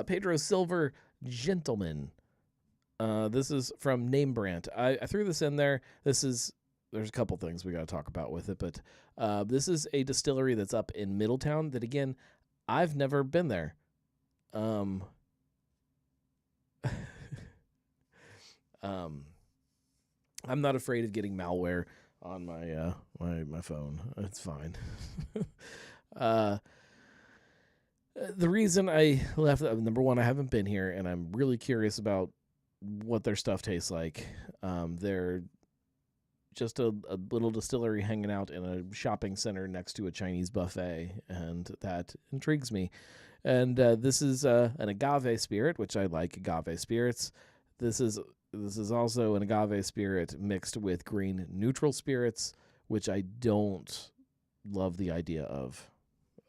Pedro Silver Gentleman. This is from Name Brand. I threw this in there. There's a couple things we got to talk about with it, but this is a distillery that's up in Middletown that, again, I've never been there. I'm not afraid of getting malware on my my phone. It's fine. The reason I left, number one, I haven't been here, and I'm really curious about what their stuff tastes like. They're just a little distillery hanging out in a shopping center next to a Chinese buffet, and that intrigues me. And this is an agave spirit, which I like agave spirits. This is also an agave spirit mixed with green neutral spirits, which I don't love the idea of.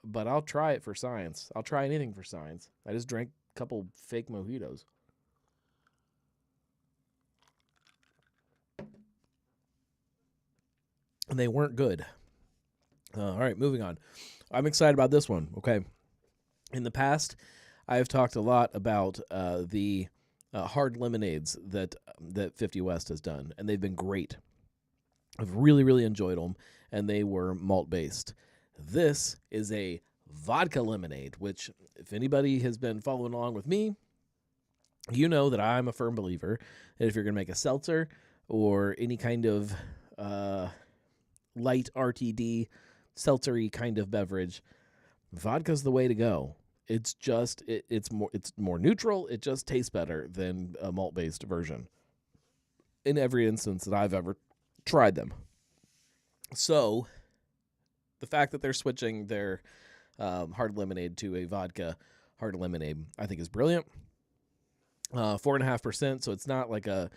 But I'll try it for science. I'll try anything for science. I just drank a couple fake mojitos. And they weren't good. All right, moving on. I'm excited about this one. Okay. In the past, I've talked a lot about the hard lemonades that 50 West has done, and they've been great. I've really, really enjoyed them, and they were malt-based. This is a vodka lemonade, which, if anybody has been following along with me, you know that I'm a firm believer that if you're going to make a seltzer or any kind of light RTD, seltzery kind of beverage, vodka's the way to go. It's just it's more neutral. It just tastes better than a malt-based version in every instance that I've ever tried them. So the fact that they're switching their hard lemonade to a vodka hard lemonade, I think is brilliant. 4.5%, so it's not like a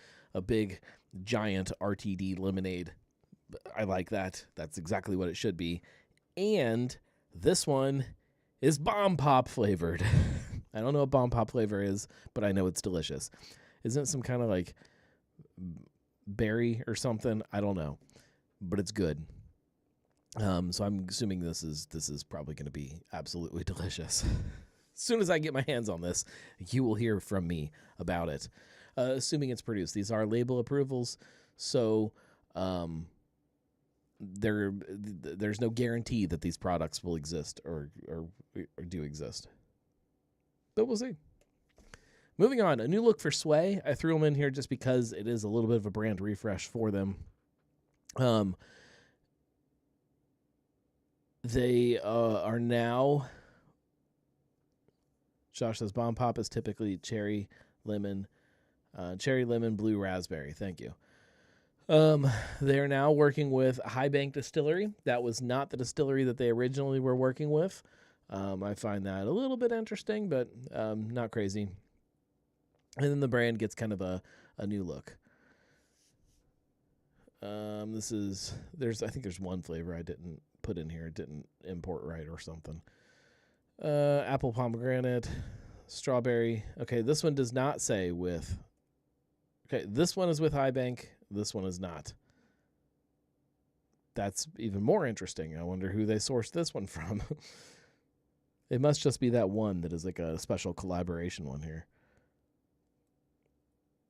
big giant RTD lemonade. I like that. That's exactly what it should be. And this one is Bomb Pop flavored. I don't know what Bomb Pop flavor is, but I know it's delicious. Isn't it some kind of like berry or something? I don't know, but it's good. So I'm assuming this is probably going to be absolutely delicious. As soon as I get my hands on this, you will hear from me about it. Assuming it's produced. These are label approvals, so there's no guarantee that these products will exist or do exist. But we'll see. Moving on, a new look for Sway. I threw them in here just because it is a little bit of a brand refresh for them. They are now... Josh says Bomb Pop is typically cherry, lemon, blue, raspberry. Thank you. They are now working with High Bank Distillery. That was not the distillery that they originally were working with. I find that a little bit interesting, but not crazy. And then the brand gets kind of a new look. I think there's one flavor I didn't put in here. It didn't import right or something. Apple pomegranate, strawberry. Okay, this one does not say with. Okay, this one is with High Bank. This one is not. That's even more interesting. I wonder who they sourced this one from. It must just be that one that is like a special collaboration one here.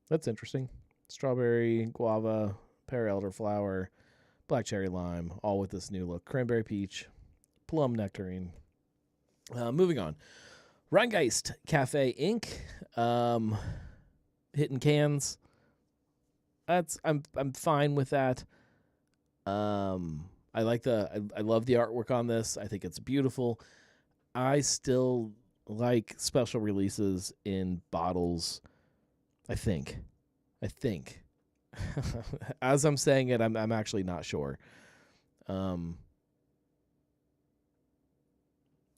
That's interesting. Strawberry, guava, pear elderflower, black cherry lime, all with this new look. Cranberry peach, plum nectarine. Moving on. Rheingeist Cafe Inc. Hitting cans. I'm fine with that. I love the artwork on this. I think it's beautiful. I still like special releases in bottles. I think. As I'm saying it, I'm actually not sure.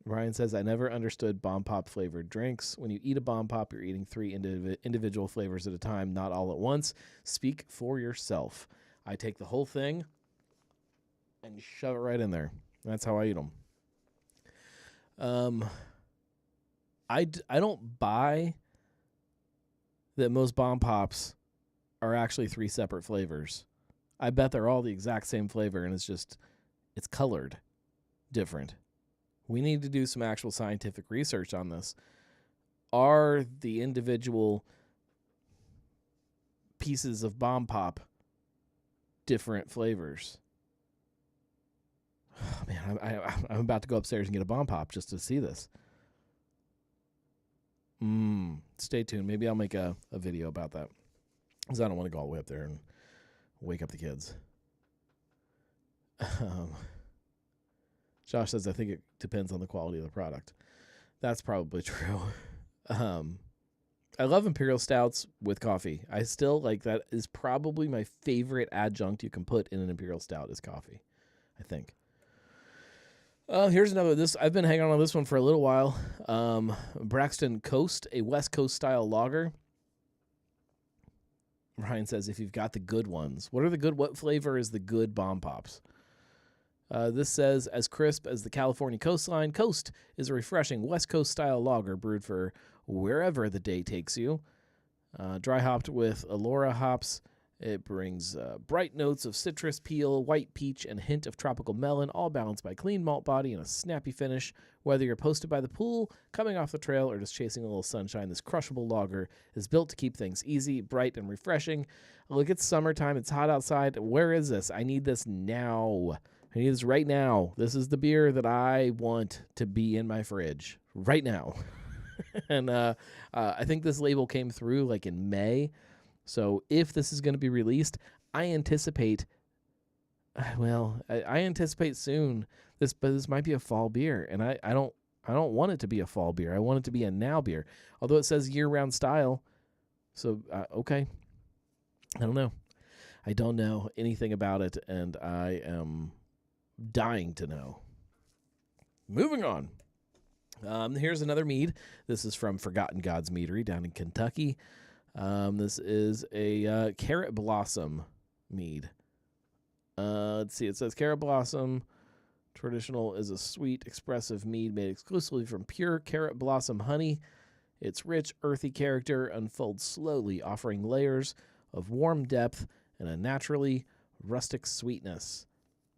Ryan says, I never understood Bomb Pop flavored drinks. When you eat a Bomb Pop, you're eating 3 individual flavors at a time, not all at once. Speak for yourself. I take the whole thing and shove it right in there. That's how I eat them. I don't buy that most Bomb Pops are actually 3 separate flavors. I bet they're all the exact same flavor, and it's colored different. We need to do some actual scientific research on this. Are the individual pieces of Bomb Pop different flavors? Oh, man, I'm about to go upstairs and get a Bomb Pop just to see this. Stay tuned. Maybe I'll make a video about that, because I don't want to go all the way up there and wake up the kids. Josh says, I think it depends on the quality of the product. That's probably true. I love Imperial Stouts with coffee. I still like that. Is probably my favorite adjunct you can put in an Imperial Stout is coffee, I think. Here's another. I've been hanging on this one for a little while. Braxton Coast, a West Coast style lager. Ryan says, if you've got the good ones. What flavor is the good Bomb Pops? This says, as crisp as the California coastline, Coast is a refreshing West Coast-style lager brewed for wherever the day takes you. Dry hopped with Elora hops It brings bright notes of citrus, peel, white peach, and a hint of tropical melon, all balanced by clean malt body and a snappy finish. Whether you're posted by the pool, coming off the trail, or just chasing a little sunshine, this crushable lager is built to keep things easy, bright, and refreshing. Look, it's summertime. It's hot outside. Where is this? I need this now. I need this right now. This is the beer that I want to be in my fridge right now. And I think this label came through like in May. So if this is going to be released, I anticipate, I anticipate soon. But this might be a fall beer, and I don't want it to be a fall beer. I want it to be a now beer. Although it says year-round style, so okay. I don't know. I don't know anything about it, and I am dying to know. Moving on. Here's another mead. This is from Forgotten Gods Meadery down in Kentucky. This is a Carrot Blossom mead. Let's see. It says Carrot Blossom Traditional is a sweet, expressive mead made exclusively from pure carrot blossom honey. Its rich, earthy character unfolds slowly, offering layers of warm depth and a naturally rustic sweetness.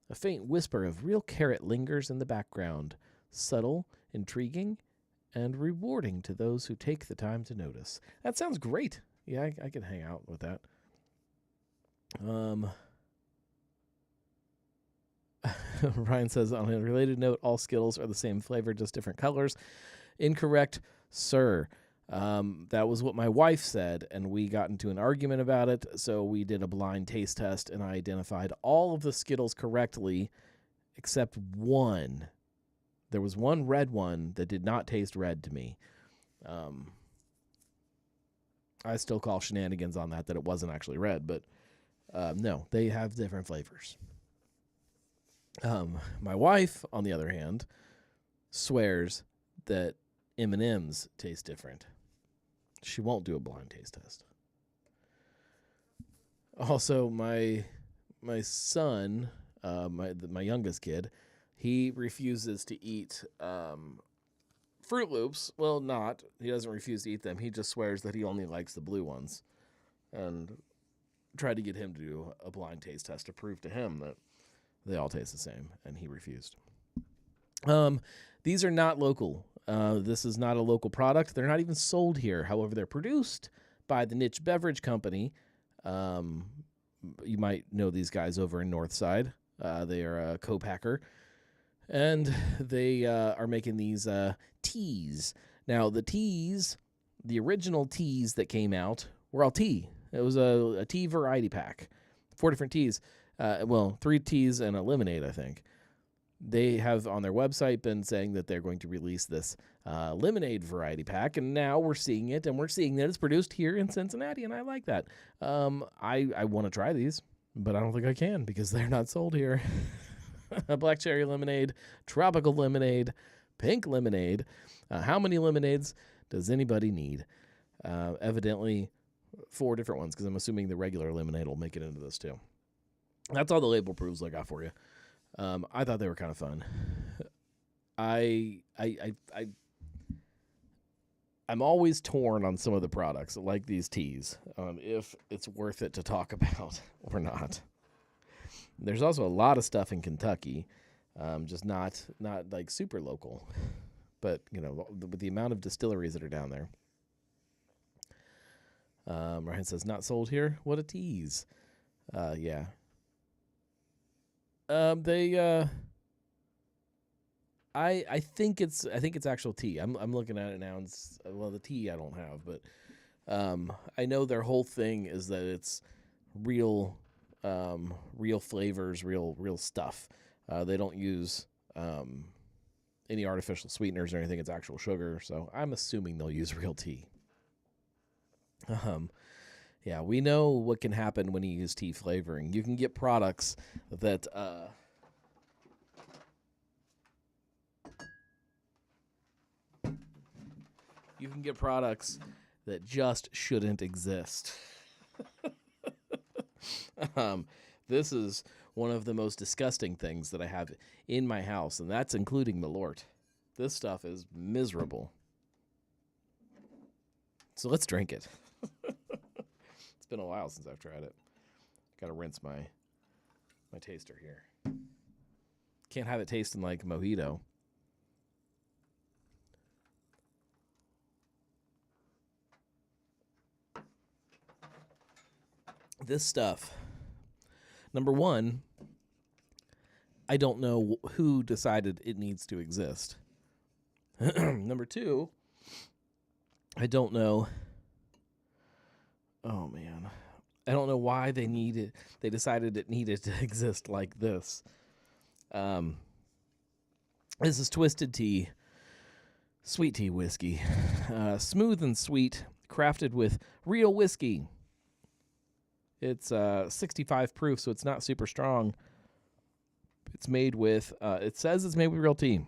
A faint whisper of real carrot lingers in the background, subtle, intriguing, and rewarding to those who take the time to notice. That sounds great. Yeah, I can hang out with that. Ryan says, on a related note, all Skittles are the same flavor, just different colors. Incorrect, sir. That was what my wife said, and we got into an argument about it, so we did a blind taste test, and I identified all of the Skittles correctly except one. There was one red one that did not taste red to me. I still call shenanigans on that it wasn't actually red, but no, they have different flavors. My wife, on the other hand, swears that M&M's taste different. She won't do a blind taste test. Also, my son, my youngest kid, he refuses to eat Fruit Loops. Well, not. He doesn't refuse to eat them. He just swears that he only likes the blue ones. And tried to get him to do a blind taste test to prove to him that they all taste the same, and he refused. These are not local. This is not a local product. They're not even sold here. However, they're produced by the Niche Beverage Company. You might know these guys over in Northside. They are a co-packer, and they are making these teas. Now, the original teas that came out were all tea. It was a tea variety pack, 4 different teas. 3 teas and a lemonade, I think. They have on their website been saying that they're going to release this lemonade variety pack, and now we're seeing it, and we're seeing that it's produced here in Cincinnati, and I like that. I want to try these, but I don't think I can because they're not sold here. Black cherry lemonade, tropical lemonade, pink lemonade. How many lemonades does anybody need? Evidently 4 different ones, because I'm assuming the regular lemonade will make it into this too. That's all the label proofs I got for you. I thought they were kind of fun. I'm always torn on some of the products, like these teas, if it's worth it to talk about or not. There's also a lot of stuff in Kentucky, just not like super local, but with the amount of distilleries that are down there. Ryan says, not sold here. What a tease. Yeah. I think it's actual tea. I'm looking at it now, and the tea I don't have, but I know their whole thing is that it's real flavors, real stuff. They don't use any artificial sweeteners or anything. It's actual sugar, so I'm assuming they'll use real tea. Yeah, we know what can happen when you use tea flavoring. You can get products that just shouldn't exist. This is one of the most disgusting things that I have in my house, and that's including Malort. This stuff is miserable. So let's drink it. It's been a while since I've tried it. Got to rinse my taster here. Can't have it tasting like mojito. This stuff, number one, I don't know who decided it needs to exist. Number two, I don't know. Oh man, I don't know why they decided it needed to exist like this. This is Twisted Tea, sweet tea whiskey, smooth and sweet, crafted with real whiskey. It's 65 proof, so it's not super strong. It's made with, it says it's made with real tea.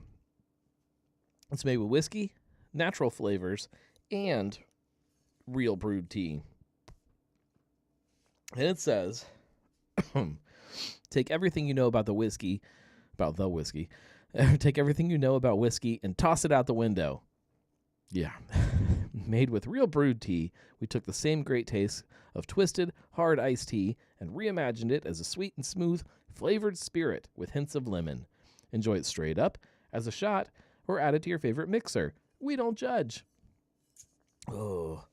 It's made with whiskey, natural flavors, and real brewed tea. And it says, take everything you know about the whiskey, take everything you know about whiskey and toss it out the window. Yeah. Made with real brewed tea, we took the same great taste of twisted, hard iced tea and reimagined it as a sweet and smooth, flavored spirit with hints of lemon. Enjoy it straight up, as a shot, or add it to your favorite mixer. We don't judge. Oh,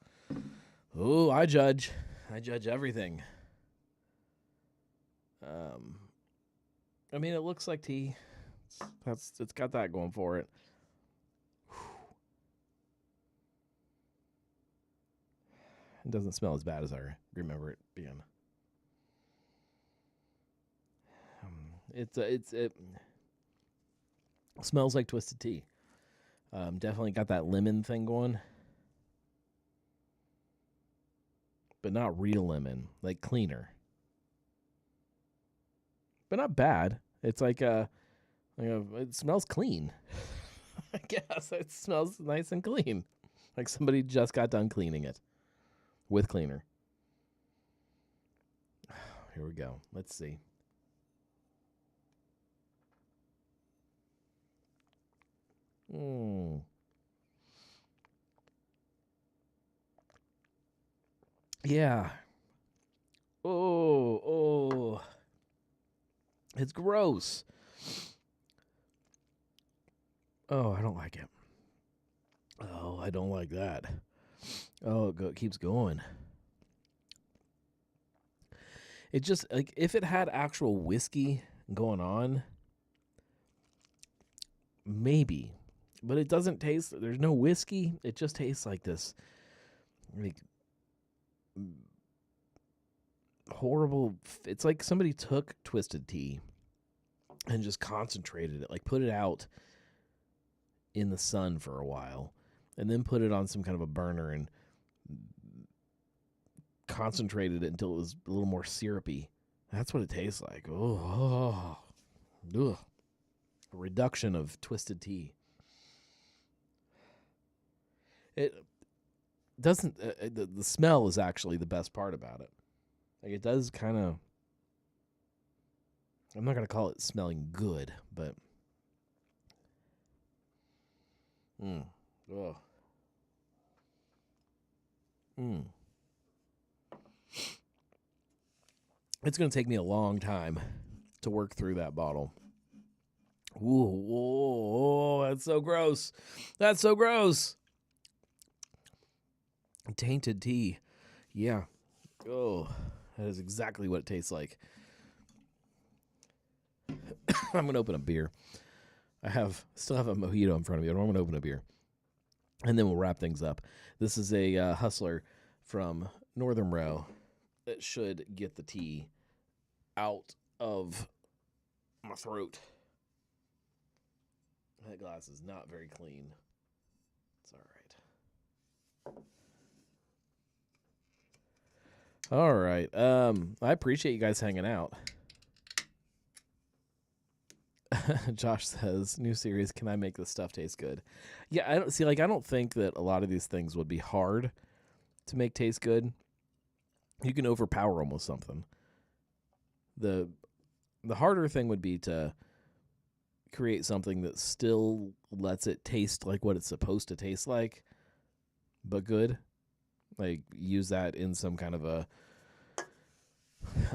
I judge. I judge everything. I mean, it looks like tea. It's got that going for it. It doesn't smell as bad as I remember it being. It smells like twisted tea. Definitely got that lemon thing going, but not real lemon, like cleaner. But not bad. It's like it smells clean. I guess it smells nice and clean, like somebody just got done cleaning it with cleaner. Here we go. Let's see. Yeah. Oh. It's gross. Oh, I don't like it. Oh, I don't like that. Oh, it keeps going. It just, like, if it had actual whiskey going on, maybe. But it doesn't taste, there's no whiskey. It just tastes like this, like, horrible. It's like somebody took twisted tea and just concentrated it, like put it out in the sun for a while and then put it on some kind of a burner and concentrated it until it was a little more syrupy. That's what it tastes like. Oh. Ugh. A reduction of twisted tea. It doesn't, the smell is actually the best part about it. Like, it does kind of, I'm not going to call it smelling good, but oh. It's going to take me a long time to work through that bottle. Ooh, that's so gross. That's so gross. Tainted tea. Yeah. Oh, that is exactly what it tastes like. I'm going to open a beer. Still have a mojito in front of me, but I'm going to open a beer. And then we'll wrap things up. This is a Hustler from Northern Row that should get the tea out of my throat. That glass is not very clean. It's all right. I appreciate you guys hanging out. Josh says, new series, can I make this stuff taste good? Yeah, I don't think that a lot of these things would be hard to make taste good. You can overpower almost something. The harder thing would be to create something that still lets it taste like what it's supposed to taste like, but good. Like, use that in some kind of a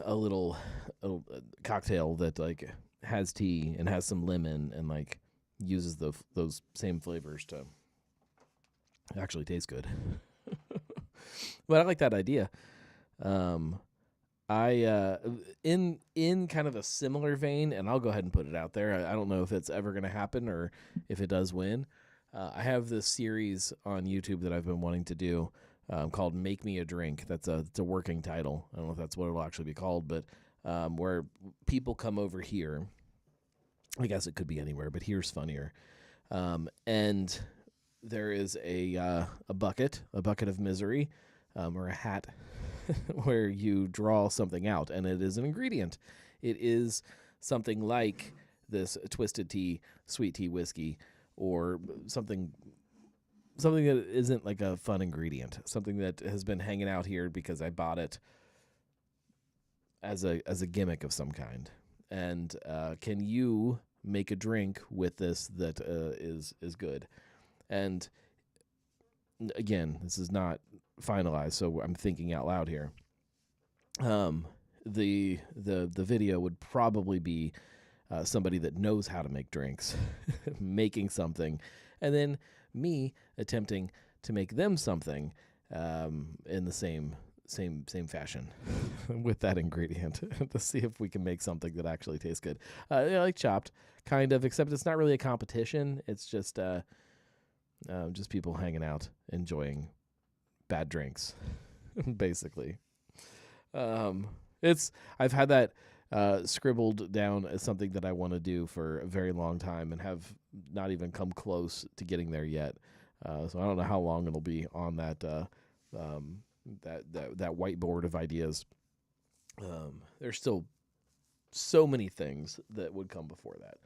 a little cocktail that like has tea and has some lemon and like uses those same flavors to actually taste good. But I like that idea. Um, I in kind of a similar vein, and I'll go ahead and put it out there. I don't know if it's ever going to happen or if it does win. I have this series on YouTube that I've been wanting to do called "Make Me a Drink." It's a working title. I don't know if that's what it'll actually be called, but where people come over here. I guess it could be anywhere, but here's funnier. And there is a bucket of misery, or a hat, where you draw something out, and it is an ingredient. It is something like this twisted tea, sweet tea whiskey, or something that isn't like a fun ingredient, something that has been hanging out here because I bought it as a gimmick of some kind. And can you make a drink with this that is good? And again, this is not finalized, so I'm thinking out loud here. The video would probably be somebody that knows how to make drinks making something, and then me attempting to make them something in the same fashion with that ingredient to see if we can make something that actually tastes good. Like Chopped, kind of, except it's not really a competition. It's just people hanging out, enjoying bad drinks, basically. I've had that scribbled down as something that I want to do for a very long time and have not even come close to getting there yet. So I don't know how long it'll be on that that whiteboard of ideas. There's still so many things that would come before that.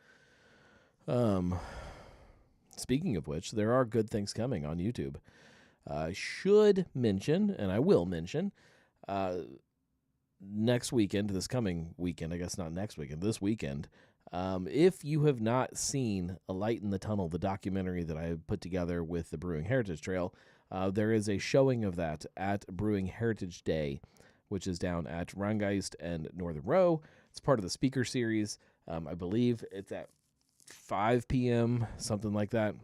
Speaking of which, there are good things coming on YouTube. I should mention, and I will mention, next weekend, this coming weekend, I guess not next weekend, this weekend, if you have not seen A Light in the Tunnel, the documentary that I put together with the Brewing Heritage Trail, there is a showing of that at Brewing Heritage Day, which is down at Rheingast and Northern Row. It's part of the speaker series. I believe it's at 5 p.m., something like that.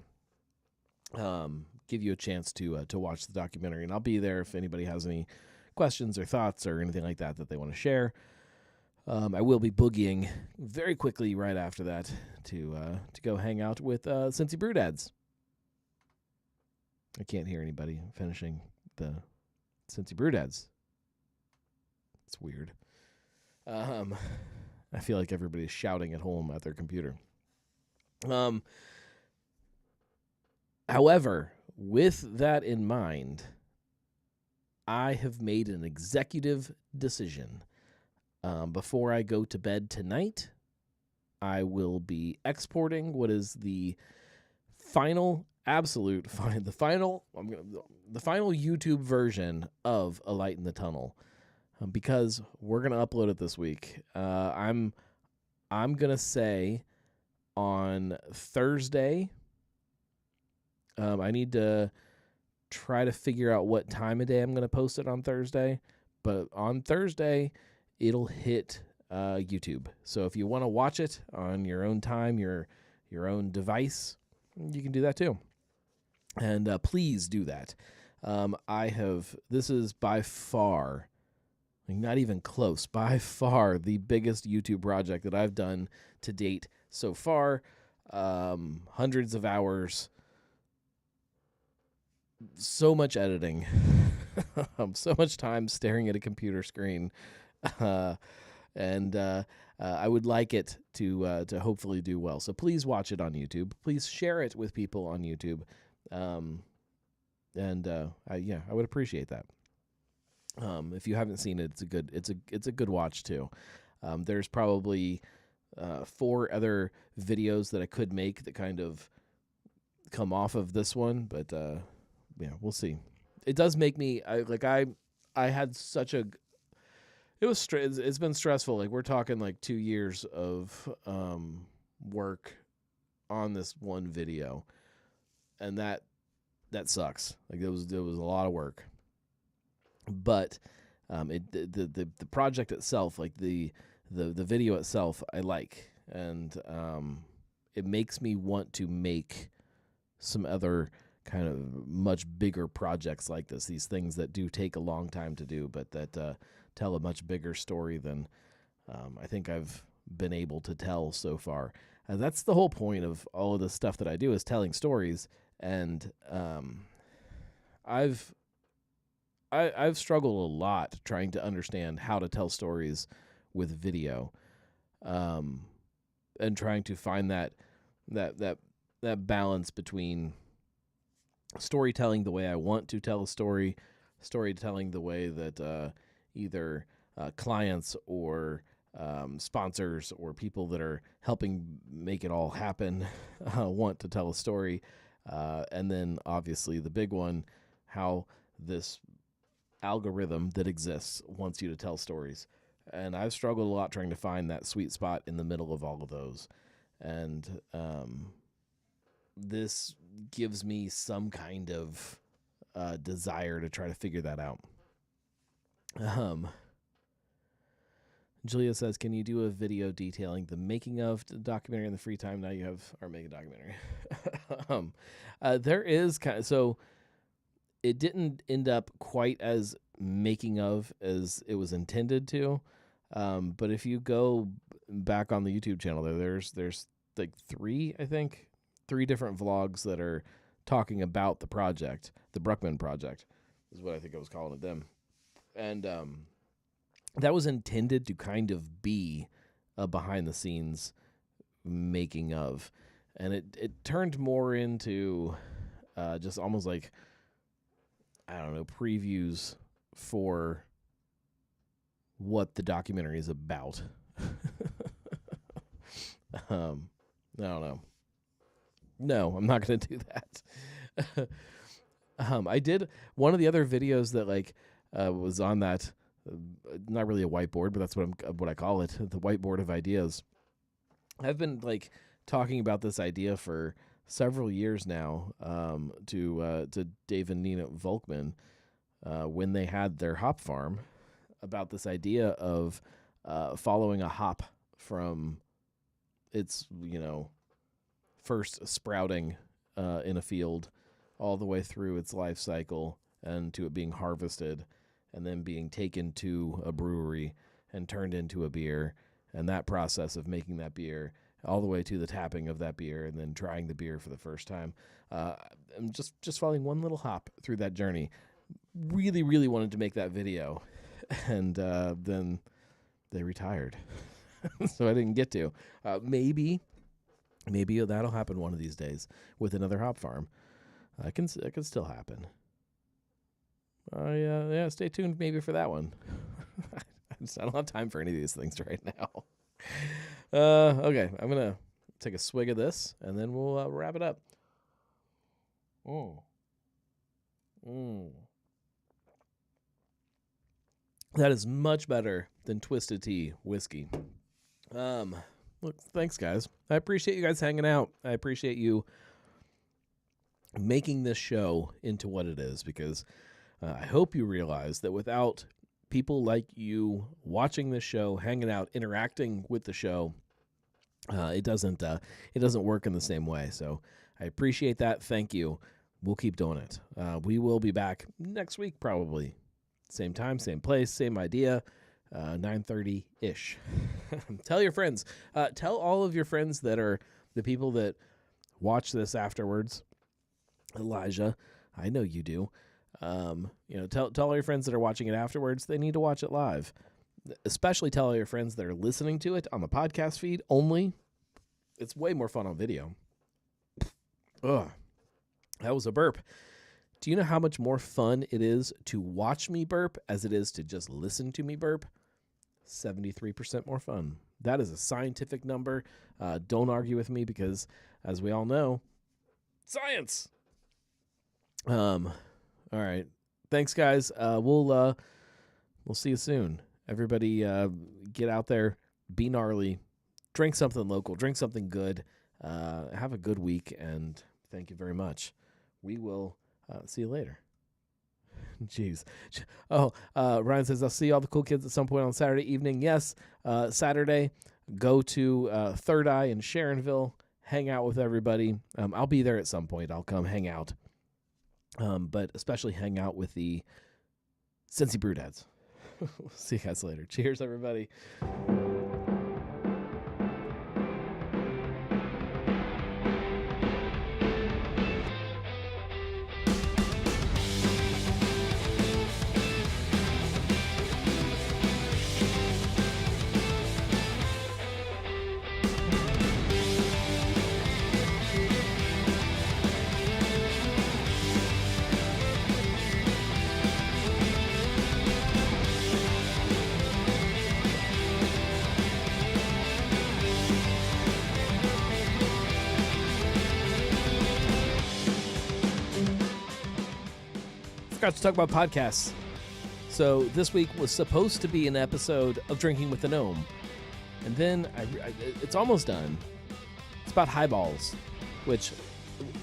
Give you a chance to watch the documentary, and I'll be there if anybody has any questions or thoughts or anything like that they want to share. I will be boogieing very quickly right after that to go hang out with Cincy Brew Dads. I can't hear anybody finishing the Cincy Brew Dads. It's weird. I feel like everybody's shouting at home at their computer. However, with that in mind, I have made an executive decision. Before I go to bed tonight, I will be exporting what is the final YouTube version of A Light in the Tunnel, because we're gonna upload it this week. I'm gonna say on Thursday. I need to try to figure out what time of day I'm going to post it on Thursday. But on Thursday, it'll hit YouTube. So if you want to watch it on your own time, your own device, you can do that too. And please do that. This is by far, not even close, by far the biggest YouTube project that I've done to date so far. Hundreds of hours. So much editing, so much time staring at a computer screen, and I would like it to hopefully do well. So please watch it on YouTube. Please share it with people on YouTube, I would appreciate that. If you haven't seen it, it's a good watch too. There's probably 4 other videos that I could make that kind of come off of this one, but yeah, we'll see. It does make me I had such a. It's been stressful. Like we're talking like 2 years of work on this one video, and that sucks. Like it was a lot of work, but The project itself, like the video itself, I like, and it makes me want to make some other kind of much bigger projects like this. These things that do take a long time to do, but that tell a much bigger story than I think I've been able to tell so far. That's the whole point of all of the stuff that I do, is telling stories. And I've struggled a lot trying to understand how to tell stories with video, and trying to find that balance between storytelling the way I want to tell a story, storytelling the way that either clients or sponsors or people that are helping make it all happen want to tell a story. And then obviously the big one, how this algorithm that exists wants you to tell stories. And I've struggled a lot trying to find that sweet spot in the middle of all of those. And this gives me some kind of desire to try to figure that out. Julia says, can you do a video detailing the making of the documentary in the free time? Now you have our mega documentary. There is so it didn't end up quite as making of as it was intended to. But if you go back on the YouTube channel, there's like three different vlogs that are talking about the project, the Bruckman project is what I think I was calling it then. And that was intended to kind of be a behind the scenes making of, and it turned more into just almost like, I don't know, previews for what the documentary is about. I don't know. No, I'm not going to do that. I did one of the other videos that was on that, not really a whiteboard, but that's what I call it, the whiteboard of ideas. I've been talking about this idea for several years now, to Dave and Nina Volkman, when they had their hop farm, about this idea of following a hop from its first sprouting in a field all the way through its life cycle and to it being harvested and then being taken to a brewery and turned into a beer, and that process of making that beer all the way to the tapping of that beer and then trying the beer for the first time. I'm just following one little hop through that journey. Really, really wanted to make that video, and then they retired, so I didn't get to. Maybe that'll happen one of these days with another hop farm. It can still happen. Yeah, stay tuned maybe for that one. I don't have time for any of these things right now. Okay, I'm going to take a swig of this, and then we'll wrap it up. That is much better than Twisted Tea whiskey. Look, thanks, guys. I appreciate you guys hanging out. I appreciate you making this show into what it is, because I hope you realize that without people like you watching this show, hanging out, interacting with the show, it doesn't work in the same way. So I appreciate that. Thank you. We'll keep doing it. We will be back next week, probably. Same time, same place, same idea, 9:30-ish. Tell your friends. Tell all of your friends that are the people that watch this afterwards. Elijah, I know you do. Tell all your friends that are watching it afterwards, they need to watch it live. Especially tell all your friends that are listening to it on the podcast feed only. It's way more fun on video. Ugh, that was a burp. Do you know how much more fun it is to watch me burp as it is to just listen to me burp? 73% more fun. That is a scientific number. Don't argue with me, because, as we all know, science. All right. Thanks, guys. We'll see you soon. Everybody, get out there, be gnarly, drink something local, drink something good. Have a good week, and thank you very much. We will see you later. Jeez. Oh, Ryan says, I'll see all the cool kids at some point on Saturday evening. Yes, Saturday, go to Third Eye in Sharonville, hang out with everybody. I'll be there at some point. I'll come hang out. But especially hang out with the Cincy Brewdads. See you guys later. Cheers, everybody. Forgot to talk about podcasts. So this week was supposed to be an episode of Drinking with the Gnome, and then it's almost done. It's about highballs, which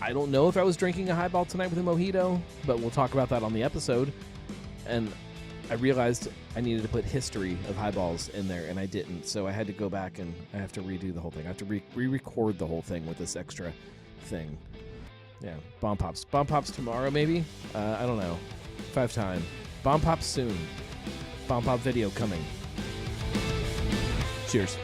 I don't know if I was drinking a highball tonight with a mojito, but we'll talk about that on the episode. And I realized I needed to put history of highballs in there, and I didn't, so I had to go back and I have to redo the whole thing. I have to re-record the whole thing with this extra thing. Yeah, Bomb Pops. Bomb Pops tomorrow, maybe? I don't know. If I have time. Bomb Pops soon. Bomb Pop video coming. Cheers.